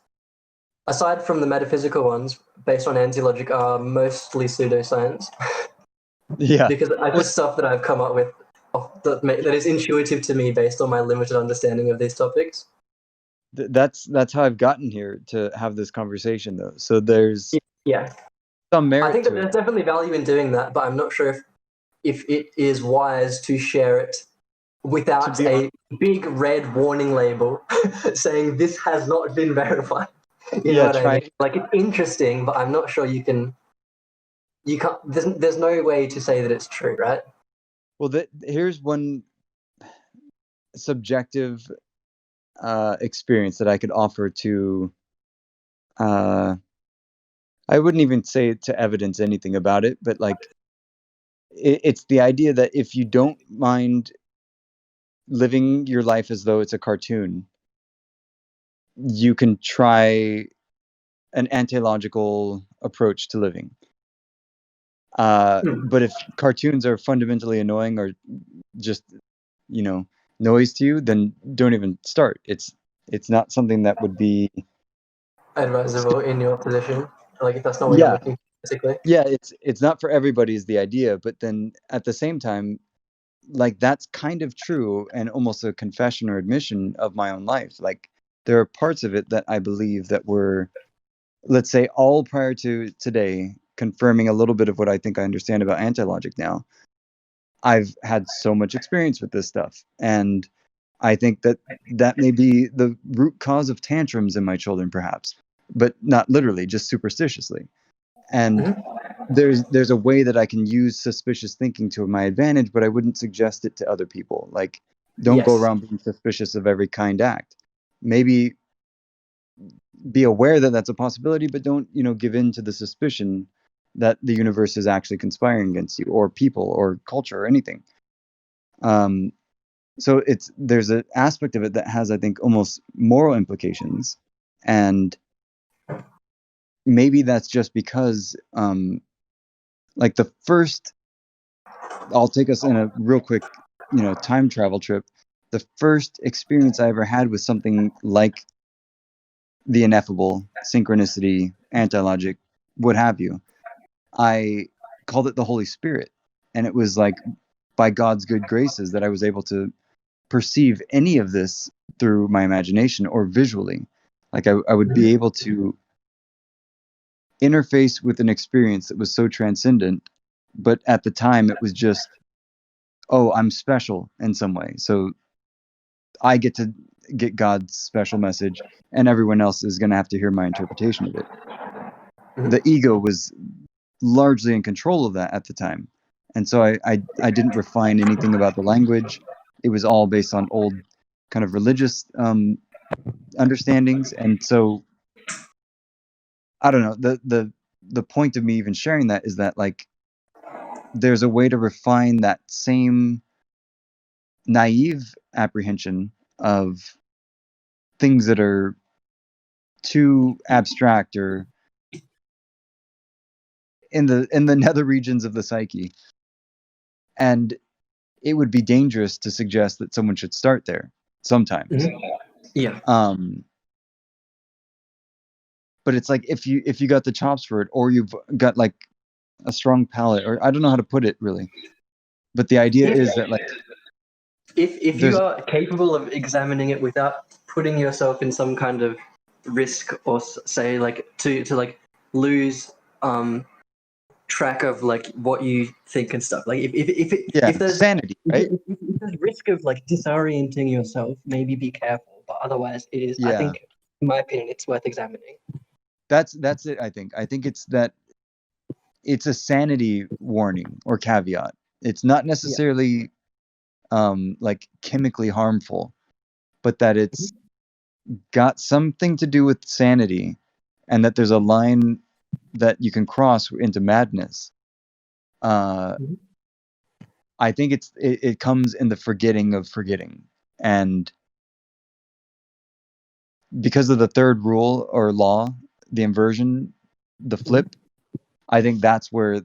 aside from the metaphysical ones, based on anti-logic, are mostly pseudoscience. Yeah. Because I just stuff that I've come up with that is intuitive to me based on my limited understanding of these topics. That's how I've gotten here to have this conversation, though. So there's some merit I think to that it. there's definitely value in doing that, but I'm not sure if it is wise to share it without a big red warning label saying this has not been verified. You know what I mean? Like it's interesting, but I'm not sure you can't. There's no way to say that it's true, right? Well, here's one subjective experience that I could offer to. I wouldn't even say to evidence anything about it, but like it's the idea that if you don't mind living your life as though it's a cartoon, you can try an anti-logical approach to living. But if cartoons are fundamentally annoying or just, noise to you, then don't even start. It's not something that would be advisable in your position. Like if that's not what you're looking for, basically. Yeah, it's not for everybody is the idea, but then at the same time, like that's kind of true and almost a confession or admission of my own life. Like there are parts of it that I believe that were, let's say, all prior to today, confirming a little bit of what I think I understand about anti-logic now. I've had so much experience with this stuff, and I think that may be the root cause of tantrums in my children, perhaps, but not literally, just superstitiously. And there's a way that I can use suspicious thinking to my advantage, but I wouldn't suggest it to other people. Like, don't go around being suspicious of every kind act. Maybe be aware that that's a possibility, but don't, give in to the suspicion that the universe is actually conspiring against you, or people, or culture, or anything. so there's an aspect of it that has, I think, almost moral implications, and maybe that's just because like the first, I'll take us in a real quick, time travel trip. The first experience I ever had with something like the ineffable, synchronicity, antilogic, what have you, I called it the Holy Spirit. And it was like by God's good graces that I was able to perceive any of this through my imagination or visually. Like I would be able to interface with an experience that was so transcendent, but at the time it was just, oh, I'm special in some way. So I get to get God's special message, and everyone else is going to have to hear my interpretation of it. The ego was largely in control of that at the time. And so I didn't refine anything about the language. It was all based on old kind of religious understandings. And so, I don't know, the point of me even sharing that is that, like, there's a way to refine that same naive apprehension of things that are too abstract or in the nether regions of the psyche. And it would be dangerous to suggest that someone should start there sometimes. Yeah. But it's like if you got the chops for it, or you've got like a strong palate, or I don't know how to put it really. But the idea is that, like, if you are capable of examining it without putting yourself in some kind of risk, or say like to like lose track of like what you think and stuff, like if there's sanity, right? If there's risk of like disorienting yourself, maybe be careful, but otherwise it is, I think, in my opinion, it's worth examining. That's it. I think it's that it's a sanity warning or caveat. It's not necessarily like chemically harmful, but that it's got something to do with sanity, and that there's a line that you can cross into madness. I think it comes in the forgetting of forgetting, and because of the third rule or law, the inversion, the flip, I think that's where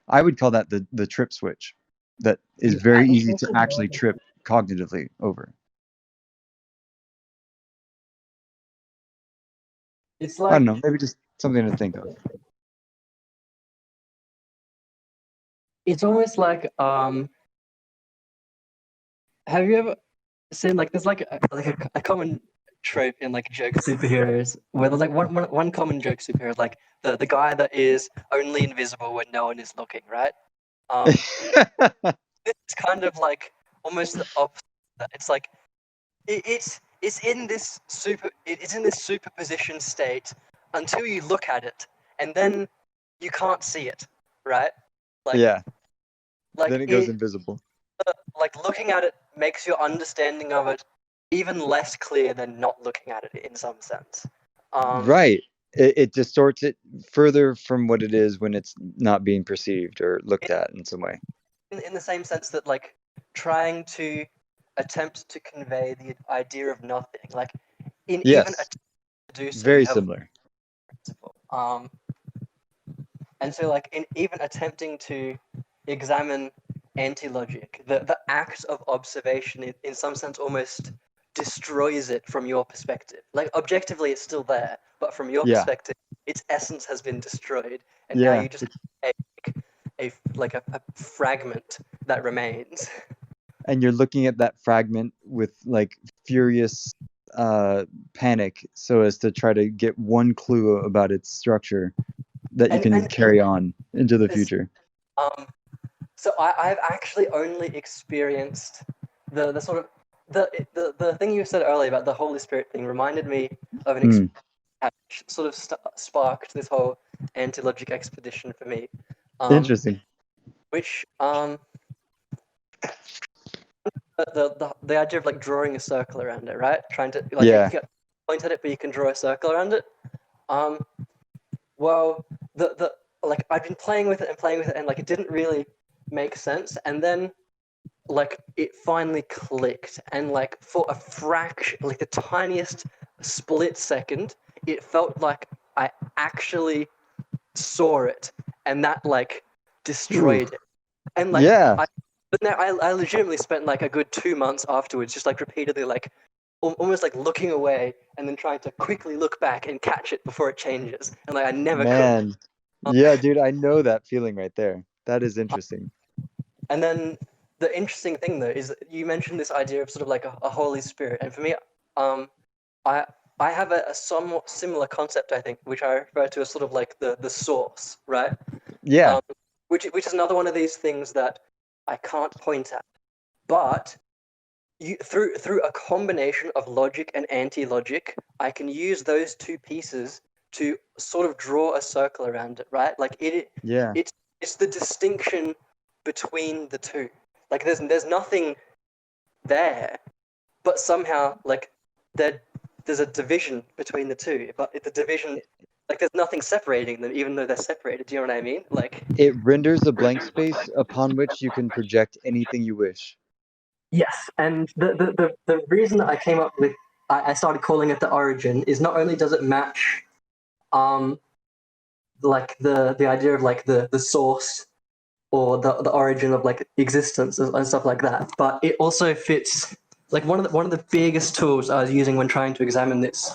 I would call that the trip switch that is very easy to actually trip cognitively over. It's like, I don't know, maybe just something to think of. It's almost like have you ever seen, like, there's like a common trope in like joke superheroes where there's like one common joke superhero, like the guy that is only invisible when no one is looking, right? It's kind of like almost the opposite. It's like it's in this superposition state until you look at it, and then you can't see it, right? Like, like then it goes invisible. Like looking at it makes your understanding of it even less clear than not looking at it in some sense. Right. It distorts it further from what it is when it's not being perceived or looked at in some way. In the same sense that, like, trying to attempt to convey the idea of nothing, like even attempt to do so, very similar. And so, like, in even attempting to examine antilogic, the act of observation in some sense almost destroys it from your perspective. Like, objectively it's still there, but from your perspective its essence has been destroyed, and now you just a fragment that remains. And you're looking at that fragment with like furious panic, so as to try to get one clue about its structure that you can carry on into the future. So I've actually only experienced the sort of the thing you said earlier about the Holy Spirit thing reminded me of an experience that sort of sparked this whole Antilogic expedition for me. Interesting. Which the idea of like drawing a circle around it, right? Trying to like you can point at it, but you can draw a circle around it. Well, the like I'd been playing with it, and like it didn't really make sense, and then like it finally clicked, and like for a fraction, like the tiniest split second, it felt like I actually saw it, and that like destroyed it. And like Yeah. but now I legitimately spent like a good 2 months afterwards just like repeatedly like almost like looking away and then trying to quickly look back and catch it before it changes, and like I never could. Yeah, dude, I know that feeling right there. That is interesting. And then the interesting thing though is that you mentioned this idea of sort of like a Holy Spirit, and for me, I have a somewhat similar concept, I think, which I refer to as sort of like the source, right? Yeah. Which is another one of these things that I can't point at, but through a combination of logic and anti-logic, I can use those two pieces to sort of draw a circle around it, right? Like it's the distinction between the two. Like there's nothing there, but somehow like there's a division between the two. But the division, like there's nothing separating them, even though they're separated. Do you know what I mean? Like it renders a blank space upon which you can project anything you wish. yes, and the reason that I came up with I started calling it the origin is not only does it match like the idea of like the source or the origin of like existence and stuff like that, but it also fits like one of the biggest tools I was using when trying to examine this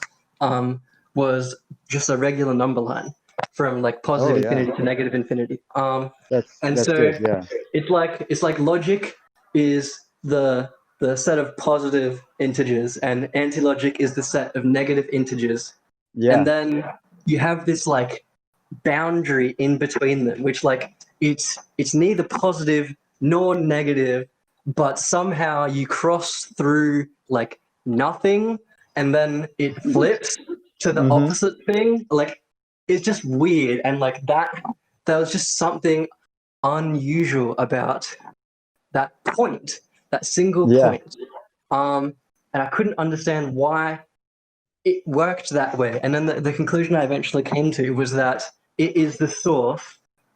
was just a regular number line from like positive infinity to negative infinity. That's so good, yeah. it's like logic is the set of positive integers, and anti-logic is the set of negative integers. Yeah. And then you have this like boundary in between them, which like it's neither positive nor negative, but somehow you cross through like nothing, and then it flips to the opposite thing. Like it's just weird, and like that was just something unusual about that point, that single point. And I couldn't understand why it worked that way. And then the conclusion I eventually came to was that it is the source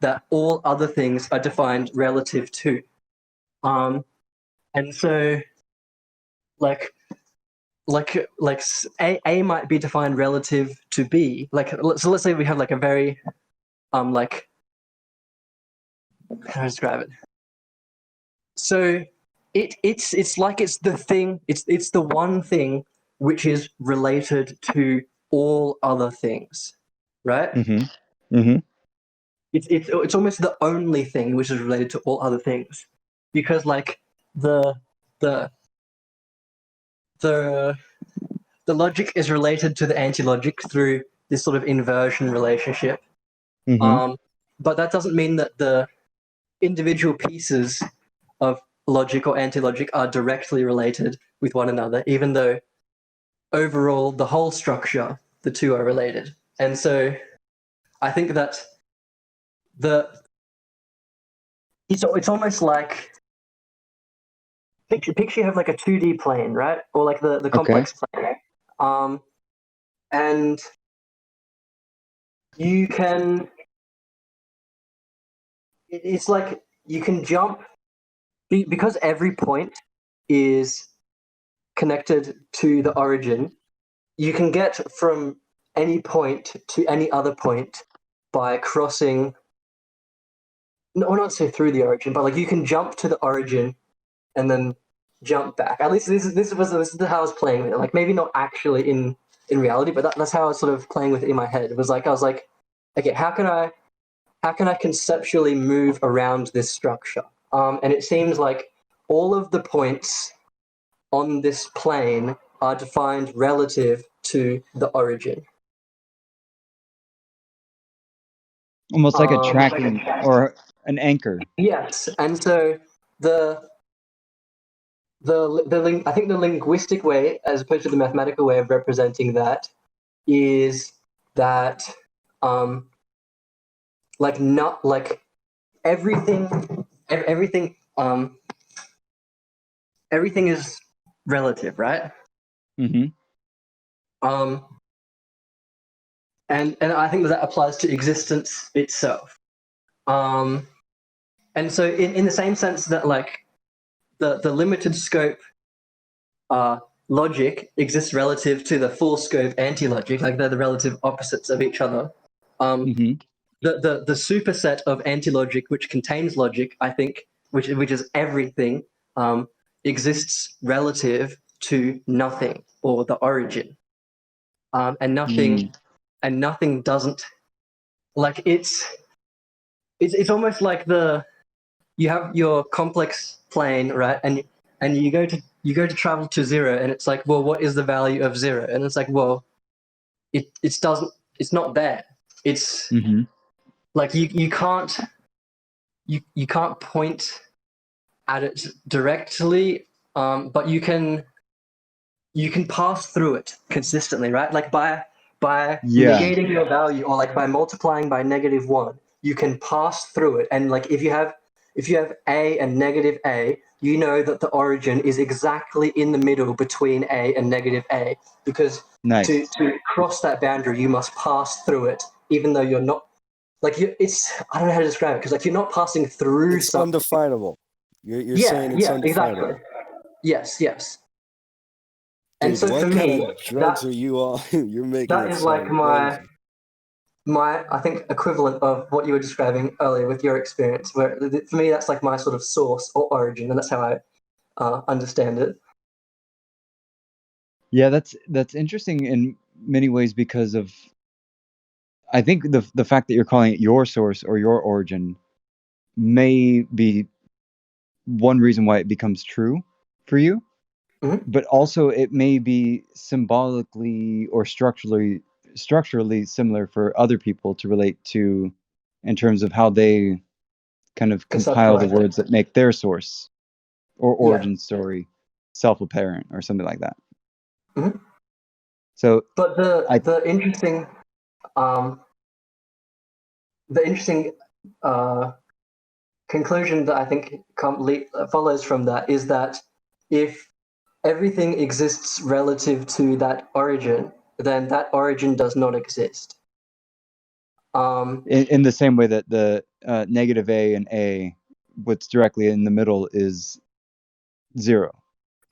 that all other things are defined relative to. And so like A might be defined relative to B. Like so let's say we have like a very like how do I describe it? So it's like it's the thing, it's the one thing which is related to all other things, right? It's almost the only thing which is related to all other things, because like the logic is related to the anti-logic through this sort of inversion relationship. But that doesn't mean that the individual pieces of logic or anti-logic are directly related with one another, even though overall the whole structure, the two are related. And so I think that it's almost like picture you have like a 2D plane, right? Or like the complex plane. And you can it's like you can jump because every point is connected to the origin. You can get from any point to any other point by crossing, not say through the origin, but like you can jump to the origin and then jump back. At least this is how I was playing with it. Like maybe not actually in reality, but that's how I was sort of playing with it in my head. It was like I was like, okay, how can I conceptually move around this structure? And it seems like all of the points on this plane are defined relative to the origin. Almost like a tracking or an anchor. Yes, and so I think the linguistic way, as opposed to the mathematical way of representing that, is that like not like everything is relative, right? And I think that applies to existence itself. And so in the same sense that like the limited scope logic exists relative to the full scope anti-logic, like they're the relative opposites of each other. The superset of anti-logic, which contains logic, I think, which is everything, exists relative to nothing or the origin, and nothing doesn't, like it's almost like you have your complex plane, right, and you go to travel to zero, and it's like, well, what is the value of zero? And it's like, well, it's not there. It's like you can't point at it directly, but you can pass through it consistently, right? Like by negating your value, or like by multiplying by -1, you can pass through it. And like if you have a and negative a, you know that the origin is exactly in the middle between a and negative a, because to cross that boundary, you must pass through it, even though you're not. Like I don't know how to describe it, because like you're not passing through it's something. Undefinable. You're saying it's undefinable. Exactly. Yes. Dude, and so what for kind me, of drugs are you on? You're making that it is like sound crazy. my I think equivalent of what you were describing earlier with your experience, where for me that's like my sort of source or origin, and that's how I understand it. Yeah, that's interesting in many ways, because of, I think the fact that you're calling it your source or your origin may be one reason why it becomes true for you, but also it may be symbolically or structurally similar for other people to relate to, in terms of how they kind of compile the words that make their source or origin story self-apparent or something like that. So, but the interesting conclusion that I think follows from that is that if everything exists relative to that origin, then that origin does not exist. In the same way that the negative a and a, what's directly in the middle is 0.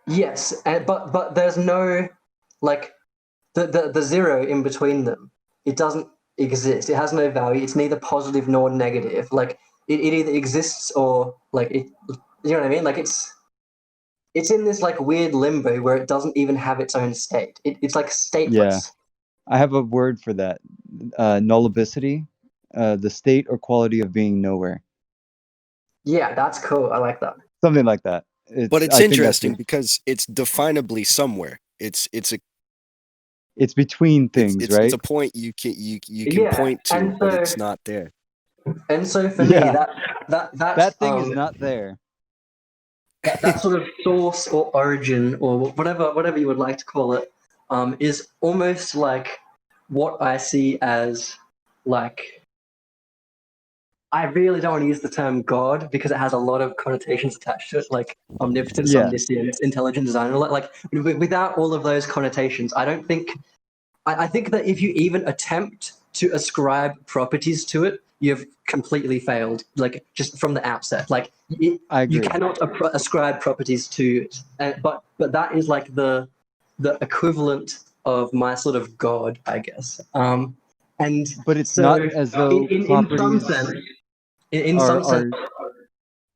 Yes, but there's no, like, the 0 in between them. It doesn't exist. It has no value. It's neither positive nor negative. Like it either exists or like it. You know what I mean? Like it's in this like weird limbo where it doesn't even have its own state. It's like stateless. Yeah, I have a word for that. Nullabicity, the state or quality of being nowhere. Yeah, that's cool. I like that. Something like that. But it's interesting because it's definably somewhere. It's between things, right? It's a point you can point to, but it's not there. And so for me, that thing is not there. That sort of source or origin or whatever you would like to call it, is almost like what I see as like. I really don't want to use the term God because it has a lot of connotations attached to it, like omnipotence, omniscience, intelligent design. Like without all of those connotations, I don't think. I think that if you even attempt to ascribe properties to it, you've completely failed. Like just from the outset, like you cannot ascribe properties to it. But that is like the equivalent of my sort of God, I guess. But it's not as though in some sense. In some sense,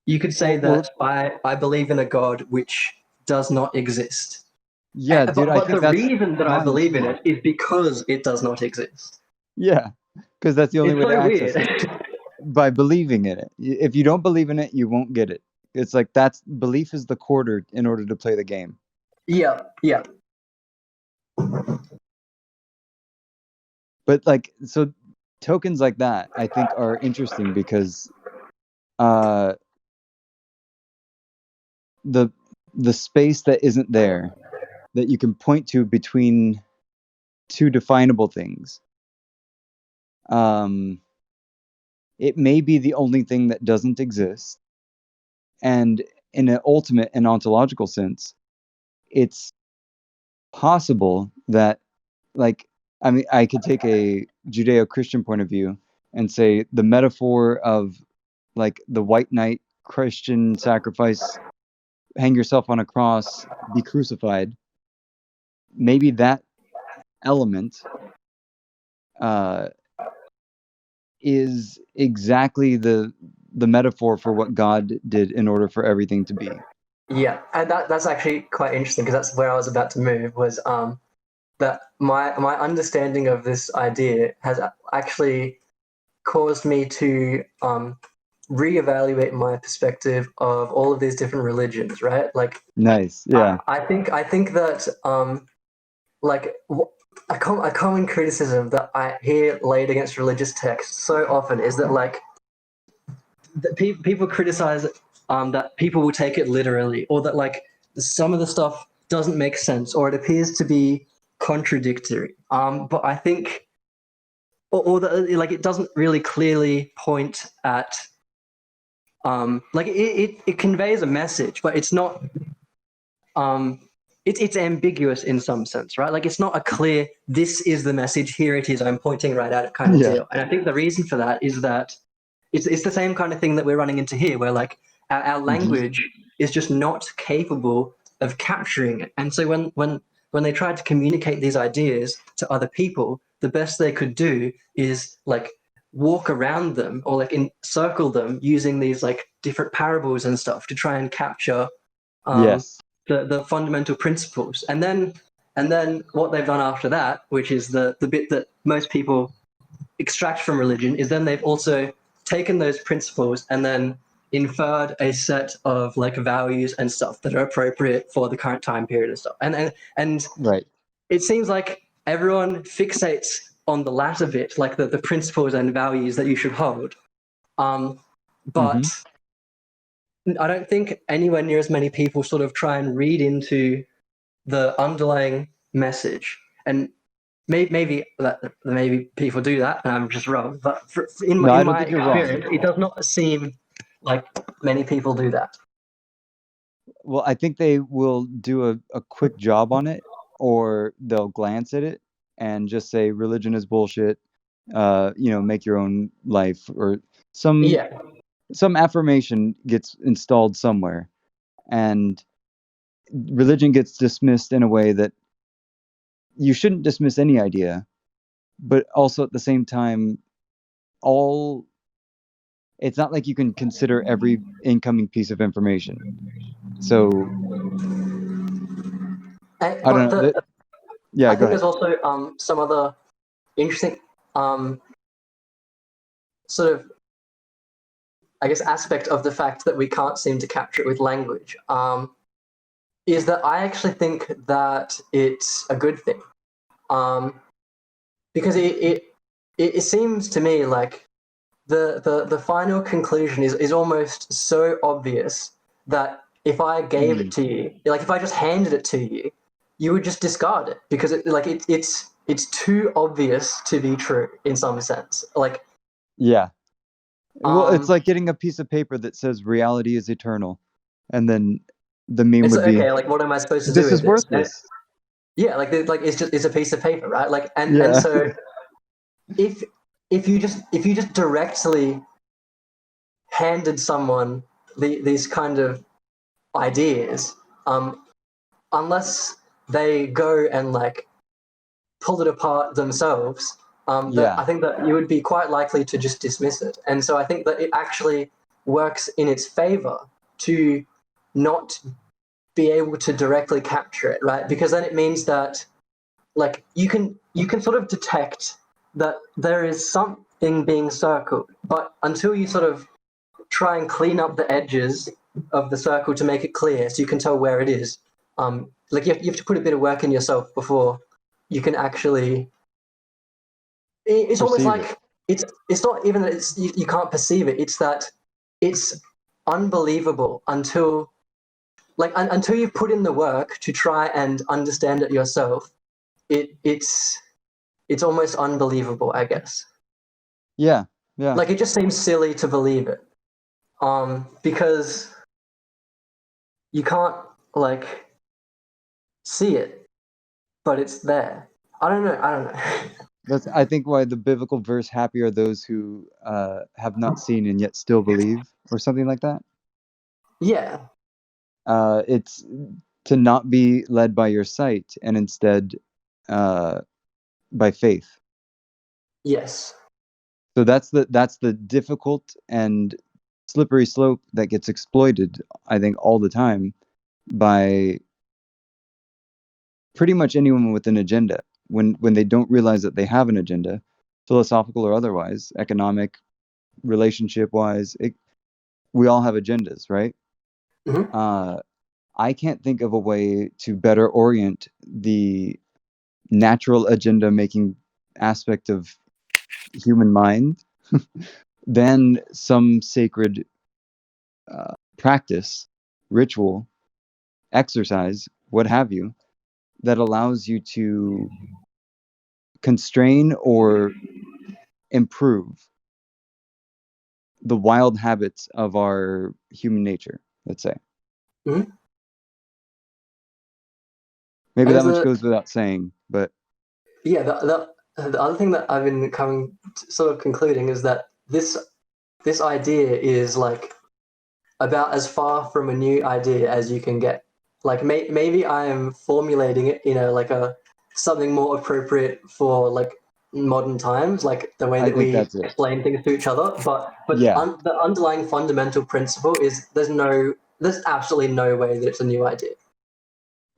you could say that I believe in a God which does not exist. Yeah, dude, but the reason that I believe in it is because it does not exist. Yeah, because that's the only way to access it. By believing in it. If you don't believe in it, you won't get it. It's like belief is the quarter in order to play the game. Yeah. But like, so tokens like that, I think, are interesting because the space that isn't there, that you can point to between two definable things, it may be the only thing that doesn't exist. And in an ultimate and ontological sense, it's possible that, like, I mean, I could take a Judeo-Christian point of view and say the metaphor of like the white knight Christian sacrifice hang yourself on a cross, be crucified, maybe that element is exactly the metaphor for what God did in order for everything to be. Yeah, and that's actually quite interesting, because that's where I was about to move, was that my understanding of this idea has actually caused me to reevaluate my perspective of all of these different religions, right? Like, nice, yeah. I think that like a common criticism that I hear laid against religious texts so often is that, like, that people criticize that people will take it literally, or that, like, some of the stuff doesn't make sense, or it appears to be contradictory. But I think, or that, like, it doesn't really clearly point at, like, it conveys a message, but it's not. It's ambiguous in some sense, right? Like, it's not a clear, this is the message, here it is, I'm pointing right at it kind of deal. And I think the reason for that is that it's the same kind of thing that we're running into here, where, like, our language is just not capable of capturing it. And so when they tried to communicate these ideas to other people, the best they could do is, like, walk around them, or, like, encircle them using these, like, different parables and stuff to try and capture the fundamental principles. And then what they've done after that, which is the bit that most people extract from religion, is then they've also taken those principles and then inferred a set of, like, values and stuff that are appropriate for the current time period and stuff. And right. It seems like everyone fixates on the latter bit, like the principles and values that you should hold. But I don't think anywhere near as many people sort of try and read into the underlying message. And maybe people do that, and I'm just wrong. But in my experience, it does not seem like many people do that. Well, I think they will do a quick job on it, or they'll glance at it and just say religion is bullshit. Make your own life, or some affirmation gets installed somewhere, and religion gets dismissed in a way that you shouldn't dismiss any idea, but also at the same time, it's not like you can consider every incoming piece of information. So I don't know. Yeah, I think there's also some other interesting sort of, I guess, aspect of the fact that we can't seem to capture it with language, is that I actually think that it's a good thing, because it seems to me like the final conclusion is almost so obvious that if I gave it to you, like, if I just handed it to you, you would just discard it, because it's too obvious to be true in some sense. Like, yeah. Well, it's like getting a piece of paper that says reality is eternal, and then the meme would be, okay, like, what am I supposed to do? This is worthless. It's a piece of paper, right? Like, and so if you just directly handed someone these kind of ideas, unless they go and, like, pull it apart themselves, I think that you would be quite likely to just dismiss it. And so I think that it actually works in its favor to not be able to directly capture it, right? Because then it means that, like, you can sort of detect that there is something being circled, but until you sort of try and clean up the edges of the circle to make it clear so you can tell where it is, like, you have to put a bit of work in yourself before you can actually. It's almost like it's not even that you can't perceive it. It's that it's unbelievable until you've put in the work to try and understand it yourself. It's almost unbelievable, I guess. Yeah. Like, it just seems silly to believe it, because you can't, like, see it, but it's there. I don't know. That's, I think, why the biblical verse, happy are those who have not seen and yet still believe, or something like that. Yeah. it's to not be led by your sight and instead by faith. Yes. So that's the difficult and slippery slope that gets exploited, I think, all the time by pretty much anyone with an agenda. When they don't realize that they have an agenda, philosophical or otherwise, economic, relationship-wise, we all have agendas, right? Mm-hmm. I can't think of a way to better orient the natural agenda-making aspect of human mind than some sacred practice, ritual, exercise, what have you, that allows you to constrain or improve the wild habits of our human nature, let's say. Mm-hmm. Maybe that much goes without saying, but yeah, the other thing that I've been sort of concluding is that this idea is like about as far from a new idea as you can get. Like maybe I am formulating it in something more appropriate for like modern times, like the way that we explain things to each other. But yeah. The underlying fundamental principle is there's absolutely no way that it's a new idea.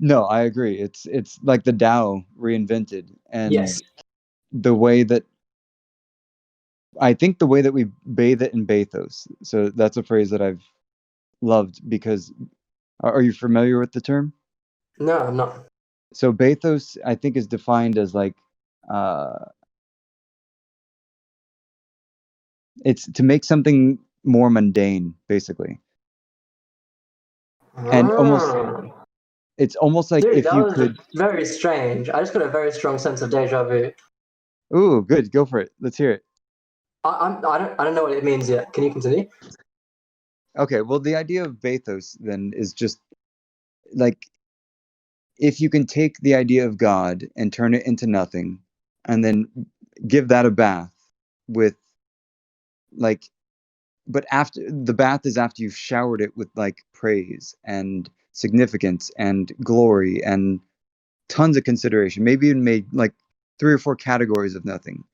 No, I agree. It's like the Tao reinvented, and yes. the way that we bathe it in bathos. So that's a phrase that I've loved because are you familiar with the term? No, I'm not. So bathos, I think, is defined as like it's to make something more mundane, basically. And it's almost like Dude, if you could. Very strange. I just got a very strong sense of deja vu. Ooh, good. Go for it. Let's hear it. I don't know what it means yet. Can you continue? Okay. Well, the idea of bathos then is just like if you can take the idea of God and turn it into nothing, and then give that a bath with like, but after the bath is after you've showered it with like praise and significance and glory and tons of consideration. Maybe even made like 3 or 4 categories of nothing.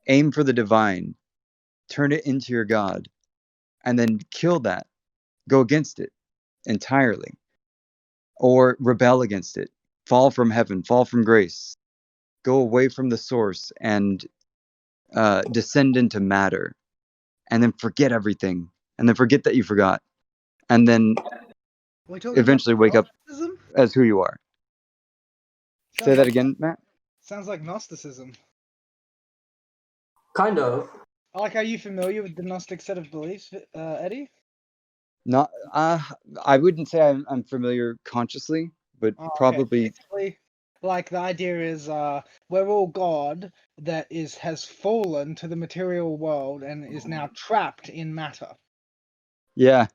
Aim for the divine, turn it into your God, and then kill that, go against it entirely, or rebel against it, fall from heaven, fall from grace, go away from the source and descend into matter, and then forget everything, and then forget that you forgot, and then eventually wake up as who you are. Say that again, Matt? Sounds like Gnosticism. Kind of. Like, are you familiar with the Gnostic set of beliefs, Eddie? Not, I wouldn't say I'm familiar consciously, but probably. Basically, like the idea is, we're all God that has fallen to the material world and is now trapped in matter. Yeah,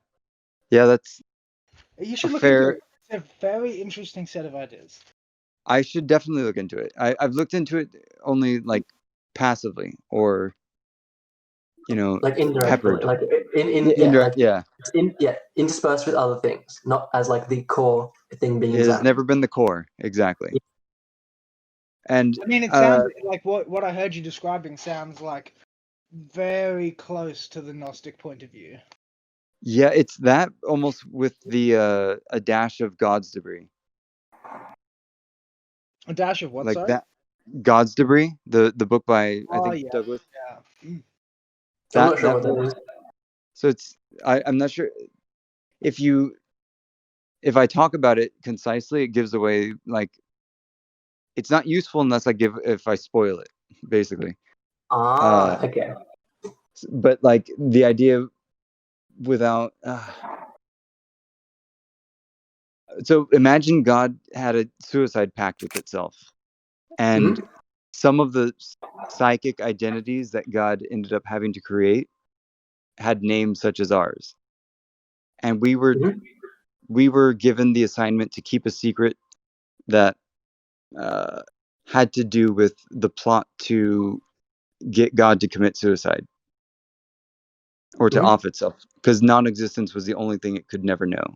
that's. You should look into it. It's a very interesting set of ideas. I should definitely look into it. I've looked into it only like passively, or like indirectly, peppered. like interspersed with other things, not as like the core thing being examined. It has never been the core, exactly. And I mean, it sounds like what I heard you describing sounds like very close to the Gnostic point of view. Yeah, it's that almost with the a dash of God's debris. A dash of what? Like sorry? that, God's debris, the book by I think Douglas. Yeah. I'm not sure what that is. So I'm not sure if I talk about it concisely, it gives away like it's not useful unless if I spoil it, basically. Okay. But like the idea without so imagine God had a suicide pact with itself, and some of the psychic identities that God ended up having to create had names such as ours, and we were given the assignment to keep a secret that had to do with the plot to get God to commit suicide. or to off itself, because non-existence was the only thing it could never know.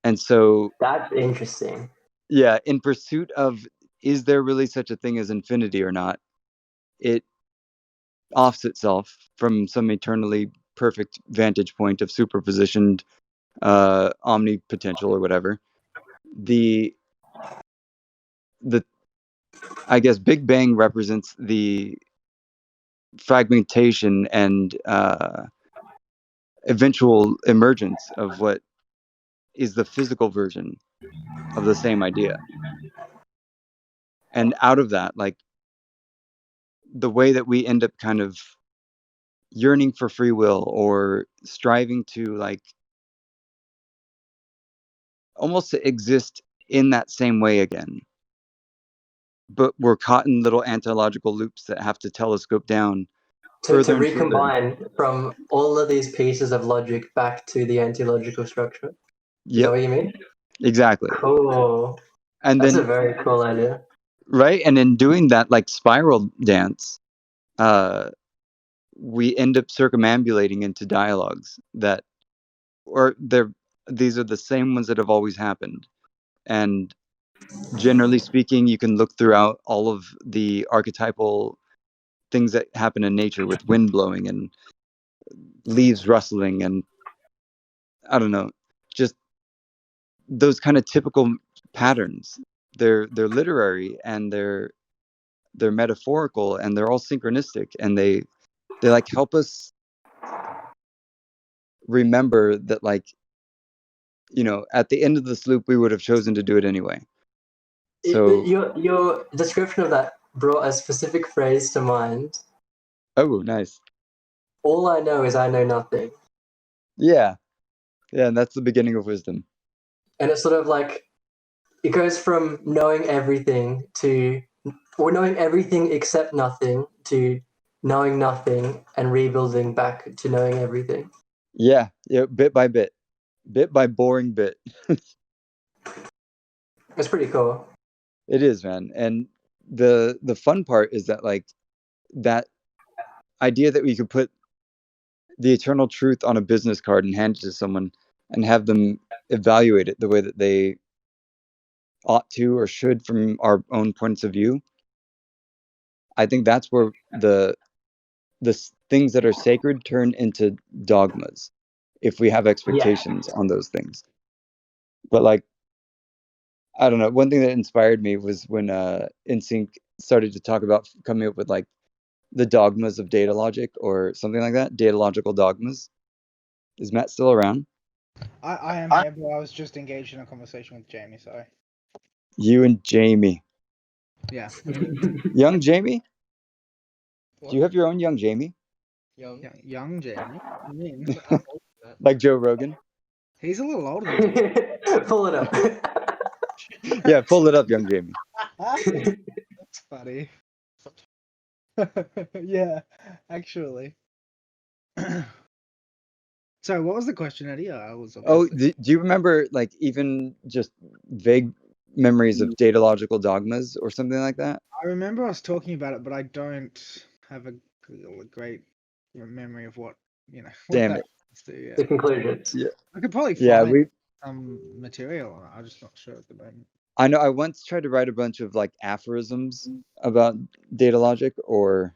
And so that's interesting. Yeah, in pursuit of, is there really such a thing as infinity or not, it offs itself from some eternally perfect vantage point of superpositioned omnipotential or whatever. The I guess Big Bang represents the fragmentation and eventual emergence of what is the physical version of the same idea. And out of that, like, the way that we end up kind of yearning for free will or striving to, like, almost to exist in that same way again, but we're caught in little antilogical loops that have to telescope down to recombine from all of these pieces of logic back to the antilogical structure. Is that what you mean? Exactly. Cool. And that's a very cool idea. Right? And in doing that, like, spiral dance, we end up circumambulating into dialogues that, or these are the same ones that have always happened. And generally speaking, you can look throughout all of the archetypal things that happen in nature, with wind blowing and leaves rustling and, I don't know, just those kind of typical patterns. They're literary, and they're metaphorical, and they're all synchronistic, and they like help us remember that, like, you know, at the end of this loop, we would have chosen to do it anyway. So your description of that brought a specific phrase to mind. Oh, nice. All I know is I know nothing. Yeah, and that's the beginning of wisdom. And it's sort of like, it goes from knowing everything to, or knowing everything except nothing, to knowing nothing and rebuilding back to knowing everything. Yeah, bit by bit by boring bit. It's pretty cool. It is, man. And the fun part is that, like, that idea that we could put the eternal truth on a business card and hand it to someone and have them evaluate it the way that they ought to or should from our own points of view. I think that's where the things that are sacred turn into dogmas, if we have expectations on those things. But, like, I don't know, one thing that inspired me was when NSYNC started to talk about coming up with, like, the dogmas of data logic or something like that. Data logical dogmas. Is Matt still around? I am here, but I was just engaged in a conversation with Jamie, sorry. You and Jamie. Yeah. Young Jamie? What? Do you have your own young Jamie? Young Jamie? What do you mean? Like Joe Rogan? He's a little older than me. Pull it up. Yeah, pull it up, young Jamie. That's funny. Yeah, actually. So, what was the question, Eddie? Do you remember, like, even just vague memories of data logical dogmas or something like that? I remember us talking about it, but I don't have a great memory of what, Damn it. The conclusions. Yeah. I could probably find some material on it. I'm just not sure at the moment. I know I once tried to write a bunch of, like, aphorisms about data logic or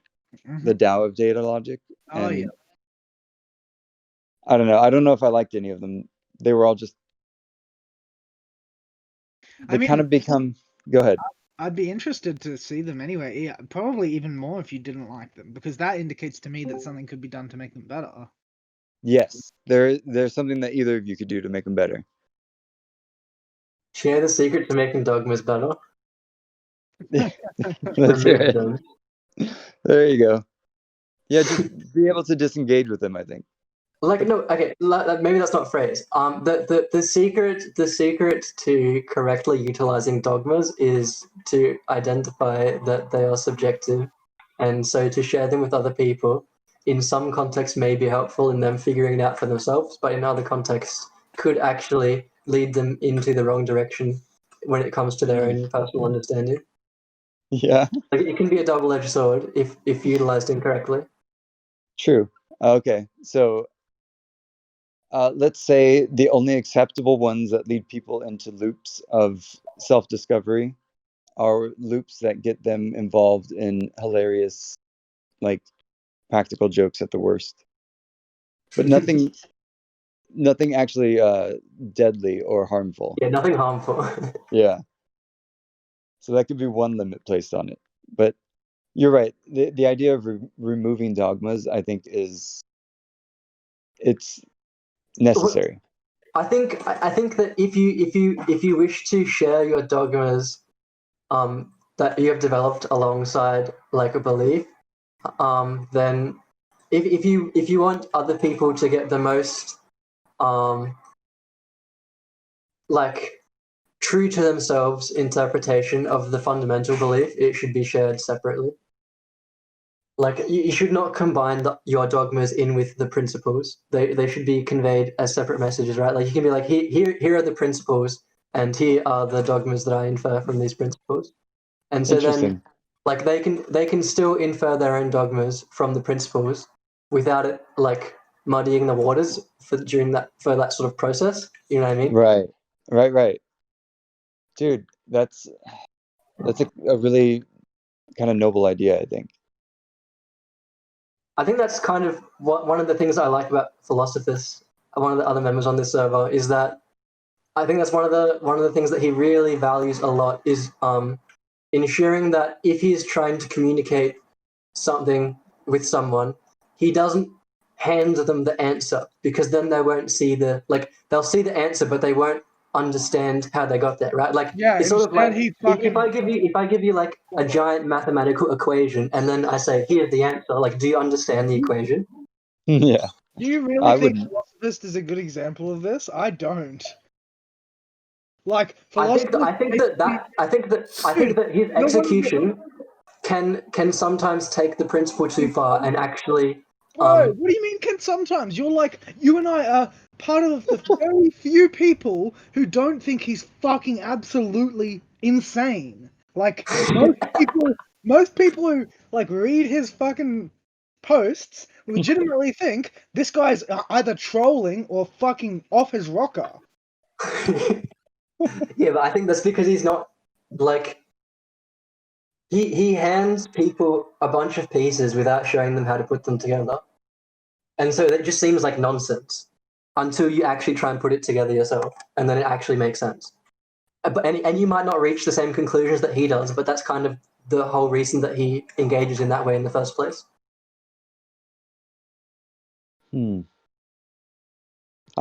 the Tao of data logic. Oh, yeah. I don't know. I don't know if I liked any of them. They were all just... kind of become... Go ahead. I'd be interested to see them anyway. Yeah, probably even more if you didn't like them, because that indicates to me that something could be done to make them better. Yes. There's something that either of you could do to make them better. Share the secret to making dogmas better. Let's hear it. There you go. Yeah, just be able to disengage with them, I think. Like, no, okay, maybe that's not a phrase. The secret to correctly utilizing dogmas is to identify that they are subjective, and so to share them with other people in some contexts may be helpful in them figuring it out for themselves, but in other contexts could actually lead them into the wrong direction when it comes to their own personal understanding. Yeah. Like, it can be a double-edged sword if utilized incorrectly. True. Okay, so let's say the only acceptable ones that lead people into loops of self-discovery are loops that get them involved in hilarious, like, practical jokes at the worst, but nothing actually deadly or harmful. Yeah, nothing harmful. Yeah. So that could be one limit placed on it. But you're right. The idea of removing dogmas, I think, it's necessary. I think that if you wish to share your dogmas that you have developed alongside like a belief, then if you want other people to get the most like true to themselves interpretation of the fundamental belief, it should be shared separately. Like you should not combine your dogmas in with the principles. They should be conveyed as separate messages, right? Like you can be like, here are the principles, and here are the dogmas that I infer from these principles. And so then, like they can still infer their own dogmas from the principles without it like muddying the waters for that sort of process. You know what I mean? Right. Dude, that's a really kind of noble idea, I think. I think that's kind of one of the things I like about philosophers. One of the other members on this server is that I think that's one of the things that he really values a lot is ensuring that if he's trying to communicate something with someone, he doesn't hand them the answer, because then they won't see they'll see the answer, but they won't understand how they got there, right? Like, yeah, it's sort of like if I give you like a giant mathematical equation, and then I say, here's the answer. Like, do you understand the equation? Yeah. Do you really think philosophist is a good example of this? I don't. Like, I think that his execution can sometimes take the principle too far and actually. Bro, what do you mean can sometimes? You and I are part of the very few people who don't think he's fucking absolutely insane. Like, most people who like read his fucking posts legitimately think this guy's either trolling or fucking off his rocker. Yeah, but I think that's because he's not like he hands people a bunch of pieces without showing them how to put them together. And so that just seems like nonsense until you actually try and put it together yourself, and then it actually makes sense. And you might not reach the same conclusions that he does, but that's kind of the whole reason that he engages in that way in the first place. I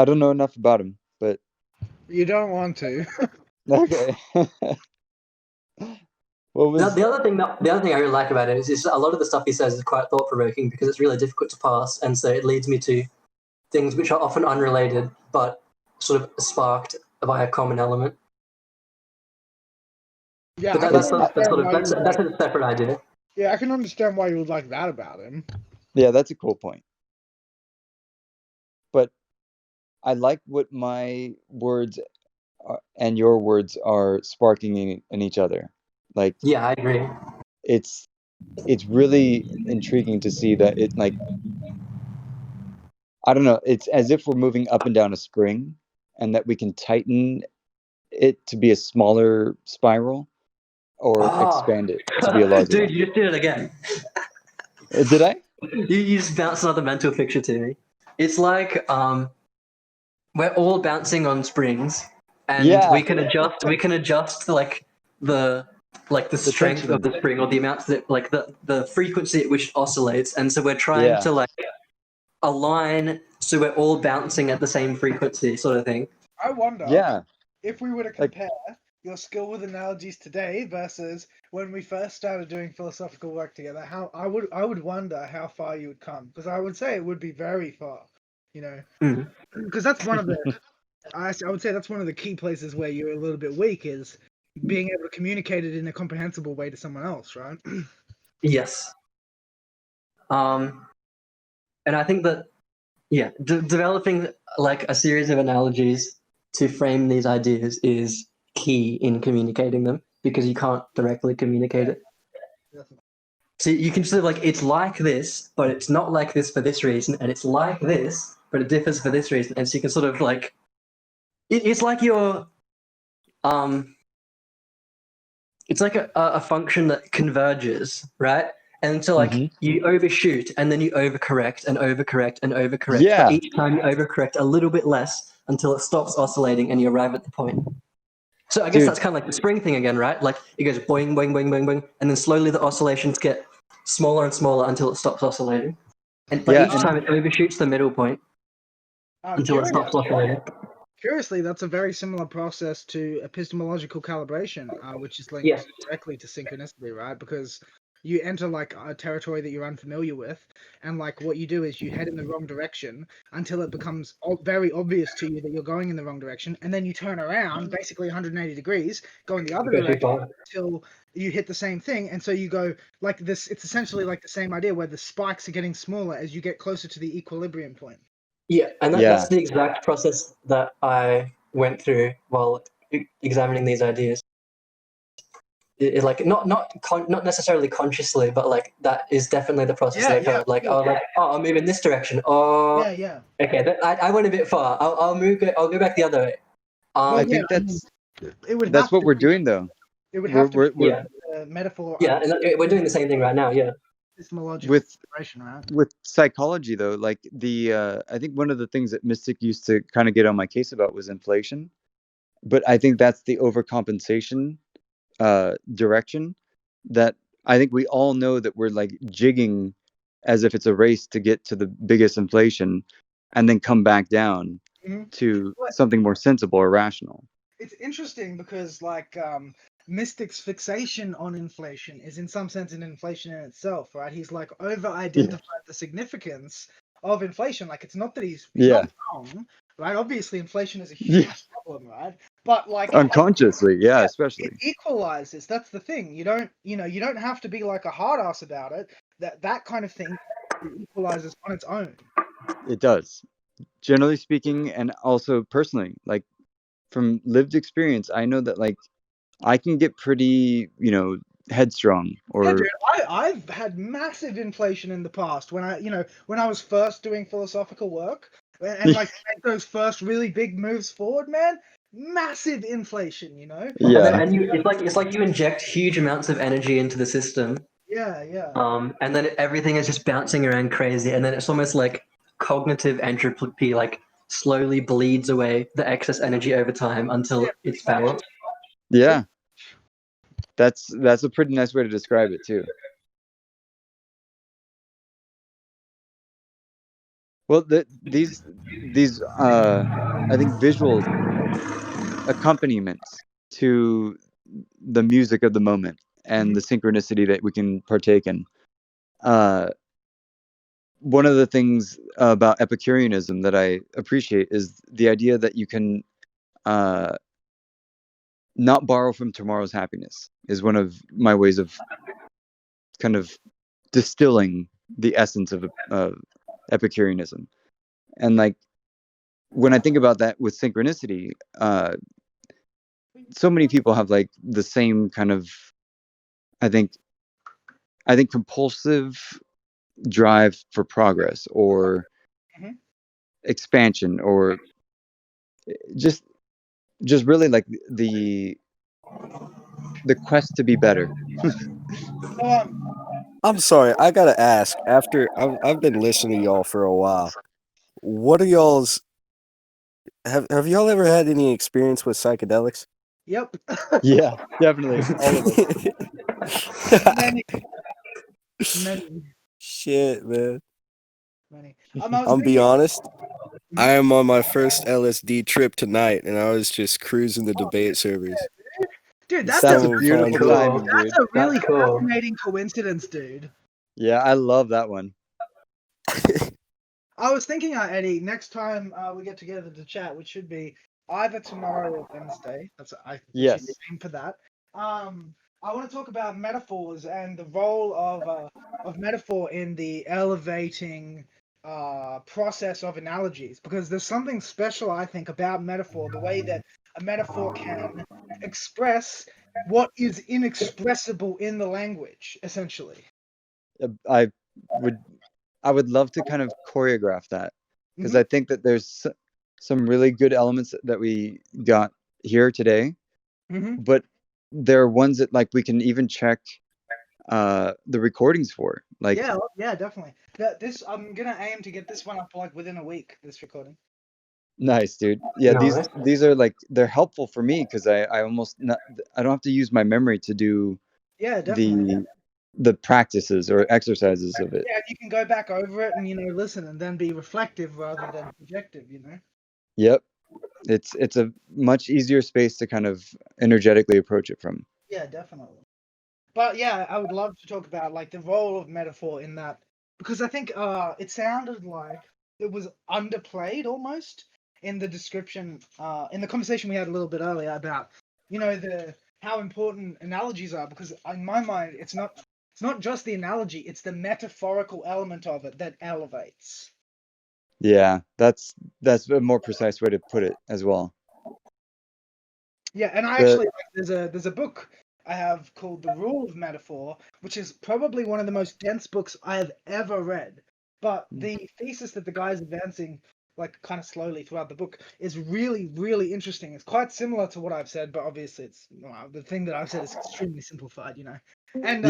don't know enough about him, but you don't want to. Okay. The other thing I really like about it is a lot of the stuff he says is quite thought-provoking because it's really difficult to pass, and so it leads me to things which are often unrelated but sort of sparked by a common element. Yeah, but that's a separate idea. Yeah, I can understand why you would like that about him. Yeah, that's a cool point. But I like what my words and your words are sparking in each other. Like, yeah, I agree. It's really intriguing to see that it, like, I don't know, it's as if we're moving up and down a spring, and that we can tighten it to be a smaller spiral, or expand it to be a larger Dude, one. you just did it again. Did I? You just bounced another mental picture to me. It's like we're all bouncing on springs, and we can adjust like the strength of the spring, or the amount that like the frequency at which it oscillates, and so we're trying to like align so we're all bouncing at the same frequency, sort of thing. I wonder if we were to compare your skill with analogies today versus when we first started doing philosophical work together, how I would wonder how far you would come, because I would say it would be very far, you know, because that's one of the I would say that's one of the key places where you're a little bit weak, is being able to communicate it in a comprehensible way to someone else, right? Yes. And I think that developing like a series of analogies to frame these ideas is key in communicating them, because you can't directly communicate it. So you can just like, it's like this, but it's not like this for this reason, and it's like this, but it differs for this reason. And so you can sort of like, it's like you're, it's like a function that converges, right? And so like you overshoot, and then you overcorrect and overcorrect and overcorrect. Yeah. But each time you overcorrect a little bit less until it stops oscillating and you arrive at the point. So I guess that's kind of like the spring thing again, right? Like it goes boing, boing, boing, boing, boing, and then slowly the oscillations get smaller and smaller until it stops oscillating. And but each time it overshoots the middle point until it stops oscillating. Curiously, that's a very similar process to epistemological calibration, which is linked directly to synchronicity, right? Because you enter like a territory that you're unfamiliar with, and like what you do is you head in the wrong direction until it becomes very obvious to you that you're going in the wrong direction, and then you turn around basically 180 degrees, going the other direction until you hit the same thing, and so you go like this. It's essentially like the same idea where the spikes are getting smaller as you get closer to the equilibrium point. Yeah, and that's the exact process that I went through while examining these ideas. It like not necessarily consciously, but like that is definitely the process that I followed. Like, I'll move in this direction. Oh, okay, I went a bit far. I'll go back the other way. I think that's what we're doing, though. It would have to be a metaphor. Yeah, and we're doing the same thing right now. Yeah. With psychology, though, like I think one of the things that Mystic used to kind of get on my case about was inflation, but I think that's the overcompensation direction that I think we all know that we're like jigging as if it's a race to get to the biggest inflation and then come back down to something more sensible or rational. It's interesting because like Mystic's fixation on inflation is in some sense an inflation in itself, right? He's like over-identified the significance of inflation. Like it's not that he's not wrong, right? Obviously inflation is a huge problem, right? But like unconsciously, especially it equalizes. That's the thing. You don't have to be like a hard ass about it. That kind of thing equalizes on its own. It does, generally speaking, and also personally, like from lived experience, I know that like I can get pretty, headstrong. Or dude, I've had massive inflation in the past when I was first doing philosophical work and like those first really big moves forward, man. Massive inflation, Yeah. And it's like you inject huge amounts of energy into the system. Yeah. And then everything is just bouncing around crazy, and then it's almost like cognitive entropy, like slowly bleeds away the excess energy over time until it's balanced. Yeah. That's a pretty nice way to describe it too. Well, these I think visual accompaniments to the music of the moment and the synchronicity that we can partake in. One of the things about Epicureanism that I appreciate is the idea that you can not borrow from tomorrow's happiness is one of my ways of kind of distilling the essence of Epicureanism. And like when I think about that with synchronicity, so many people have like the same kind of, I think compulsive drive for progress or expansion, or just really like the quest to be better. I'm sorry, I gotta ask. After I've been listening to y'all for a while, what are y'all's? Have y'all ever had any experience with psychedelics? Yep. Yeah, definitely. All of us. Many. Shit, man. Many. I'll be honest. I am on my first LSD trip tonight, and I was just cruising the debate servers. Dude, that's a beautiful timing, dude. That's a really fascinating coincidence, dude. Yeah, I love that one. I was thinking, Eddie, next time we get together to chat, which should be either tomorrow or Wednesday. I aim for that. I want to talk about metaphors and the role of metaphor in the elevating process of analogies, because there's something special, I think, about metaphor, the way that a metaphor can express what is inexpressible in the language, essentially. I would love to kind of choreograph that, because I think that there's some really good elements that we got here today, but there are ones that like we can even check the recordings for. Like, yeah, definitely. This I'm gonna aim to get this one up like within a week. This recording. nice, dude. Yeah, Nice. these are like, they're helpful for me because I almost not, I don't have to use my memory to do the practices or exercises of it. Yeah, you can go back over it and listen and then be reflective rather than projective. Yep, it's a much easier space to kind of energetically approach it from. Yeah, definitely. But yeah, I would love to talk about like the role of metaphor in that, because I think it sounded like it was underplayed almost in the description, in the conversation we had a little bit earlier about how important analogies are, because in my mind it's not just the analogy, it's the metaphorical element of it that elevates. Yeah, that's a more precise way to put it as well. Yeah, and actually there's a book I have called The Rule of Metaphor, which is probably one of the most dense books I have ever read. But the thesis that the guy's advancing, like kind of slowly throughout the book, is really, really interesting. It's quite similar to what I've said, but obviously the thing that I've said is extremely simplified, And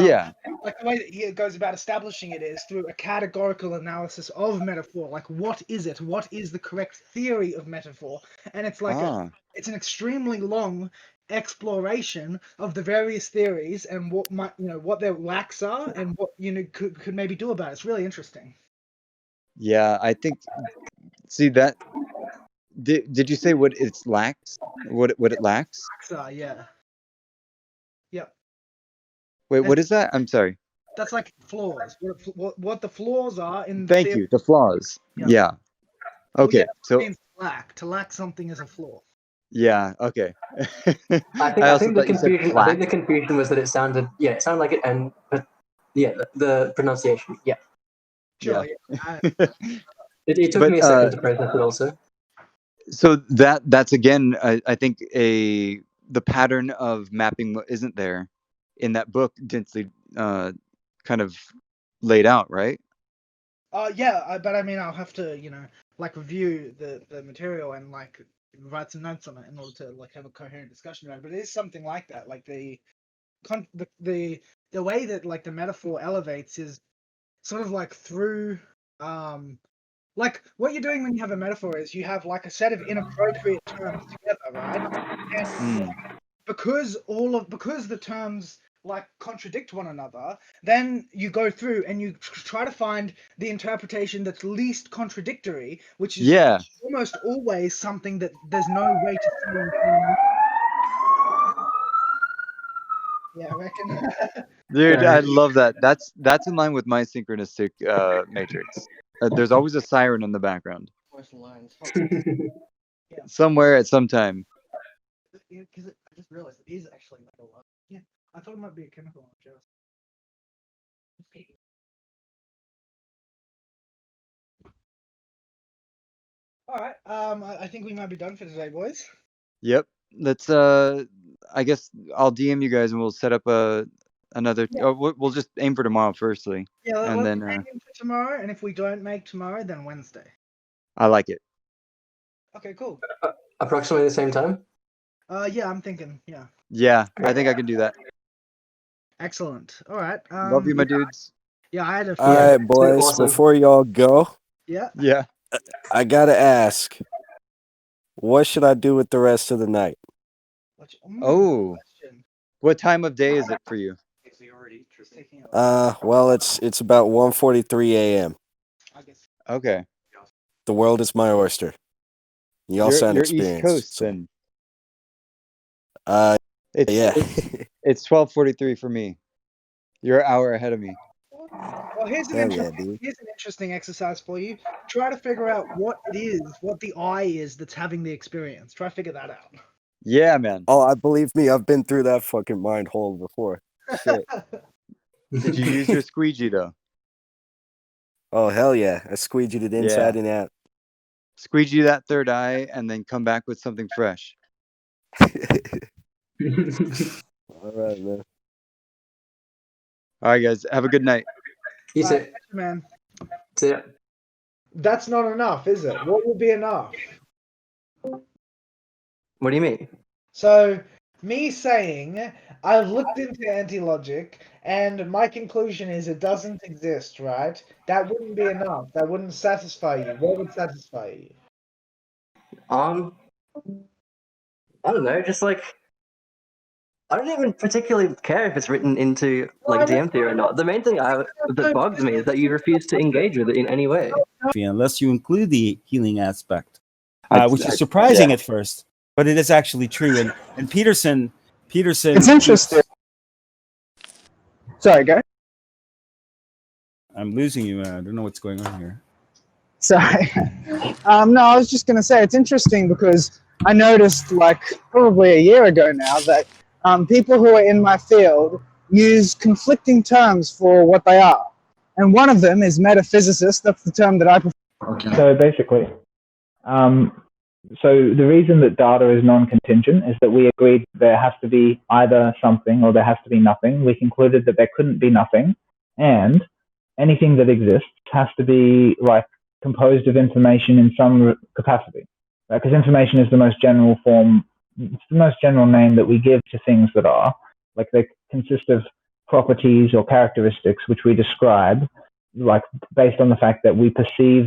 like the way that he goes about establishing it is through a categorical analysis of metaphor. Like, what is it? What is the correct theory of metaphor? And it's like it's an extremely long exploration of the various theories and what might what their lacks are and what could maybe do about it. It's really interesting. Yeah, I think. See that? Did you say what it lacks? What it lacks? Yeah. Yep. Wait, what is that? I'm sorry. That's like flaws. What the flaws are in. Thank you. The flaws. Yeah. Okay. So to lack something is a flaw. Yeah. Okay. I think the confusion was that it sounded like it, and but the pronunciation. Yeah. Sure. Yeah. It took me a second to process it also. So that's again, I think the pattern of mapping isn't there in that book densely kind of laid out, right? Yeah, but I mean, I'll have to like review the material and like write some notes on it in order to like have a coherent discussion about it. But it is something like that. Like the way that like the metaphor elevates is sort of like through like what you're doing when you have a metaphor is you have like a set of inappropriate terms together, right? And because the terms like contradict one another, then you go through and you try to find the interpretation that's least contradictory, which is almost always something that there's no way to see. Yeah, I reckon. Dude, I love that. That's in line with my synchronistic matrix. There's always a siren in the background. Somewhere at some time. Because I just realized it is actually like a lot. Yeah, I thought it might be a chemical on just. All right. I think we might be done for today, boys. Yep. Let's. I guess I'll DM you guys and we'll set up another. Yeah. We'll just aim for tomorrow, firstly. Yeah, and then aim for tomorrow, and if we don't make tomorrow, then Wednesday. I like it. Okay, cool. Approximately the same time. Yeah, I'm thinking. Yeah. Yeah, I think I can do that. Excellent. All right. Love you, my dudes. Yeah, I had a. All right, boys. Awesome. Before y'all go. Yeah. Yeah. I gotta ask. What should I do with the rest of the night? What time of day is it for you? Well, it's about 1:43 a.m. Okay. The world is my oyster. Y'all sound experienced. East Coast, then. Yeah. It's 12:43 for me. You're an hour ahead of me. Well, here's an interesting exercise for you. Try to figure out what it is, what the I is that's having the experience. Try to figure that out. Yeah, man. Oh, I believe me, I've been through that fucking mind hole before. Shit. Did you use your squeegee though? Oh hell yeah! I squeegeed it inside and out. Squeegee that third eye and then come back with something fresh. All right, man. All right, guys. Have a good night. You too. Man. See ya. That's not enough, is it? What would be enough? What do you mean? So, me saying, I've looked into Antilogic, and my conclusion is it doesn't exist, right? That wouldn't be enough. That wouldn't satisfy you. What would satisfy you? I don't know, just like, I don't even particularly care if it's written into like DMTheory or not. The main thing that bugs me is that you refuse to engage with it in any way. Unless you include the healing aspect, which is surprising at first, but it is actually true. And Peterson. It's interesting. Sorry, go. I'm losing you. I don't know what's going on here. Sorry. No, I was just going to say it's interesting because I noticed, like, probably a year ago now that people who are in my field use conflicting terms for what they are. And one of them is metaphysicist. That's the term that I prefer. Okay. So basically, so the reason that data is non-contingent is that we agreed there has to be either something or there has to be nothing. We concluded that there couldn't be nothing, and anything that exists has to be like composed of information in some capacity. Because information is the most general form, it's the most general name that we give to things that are. Like they consist of properties or characteristics which we describe, like based on the fact that we perceive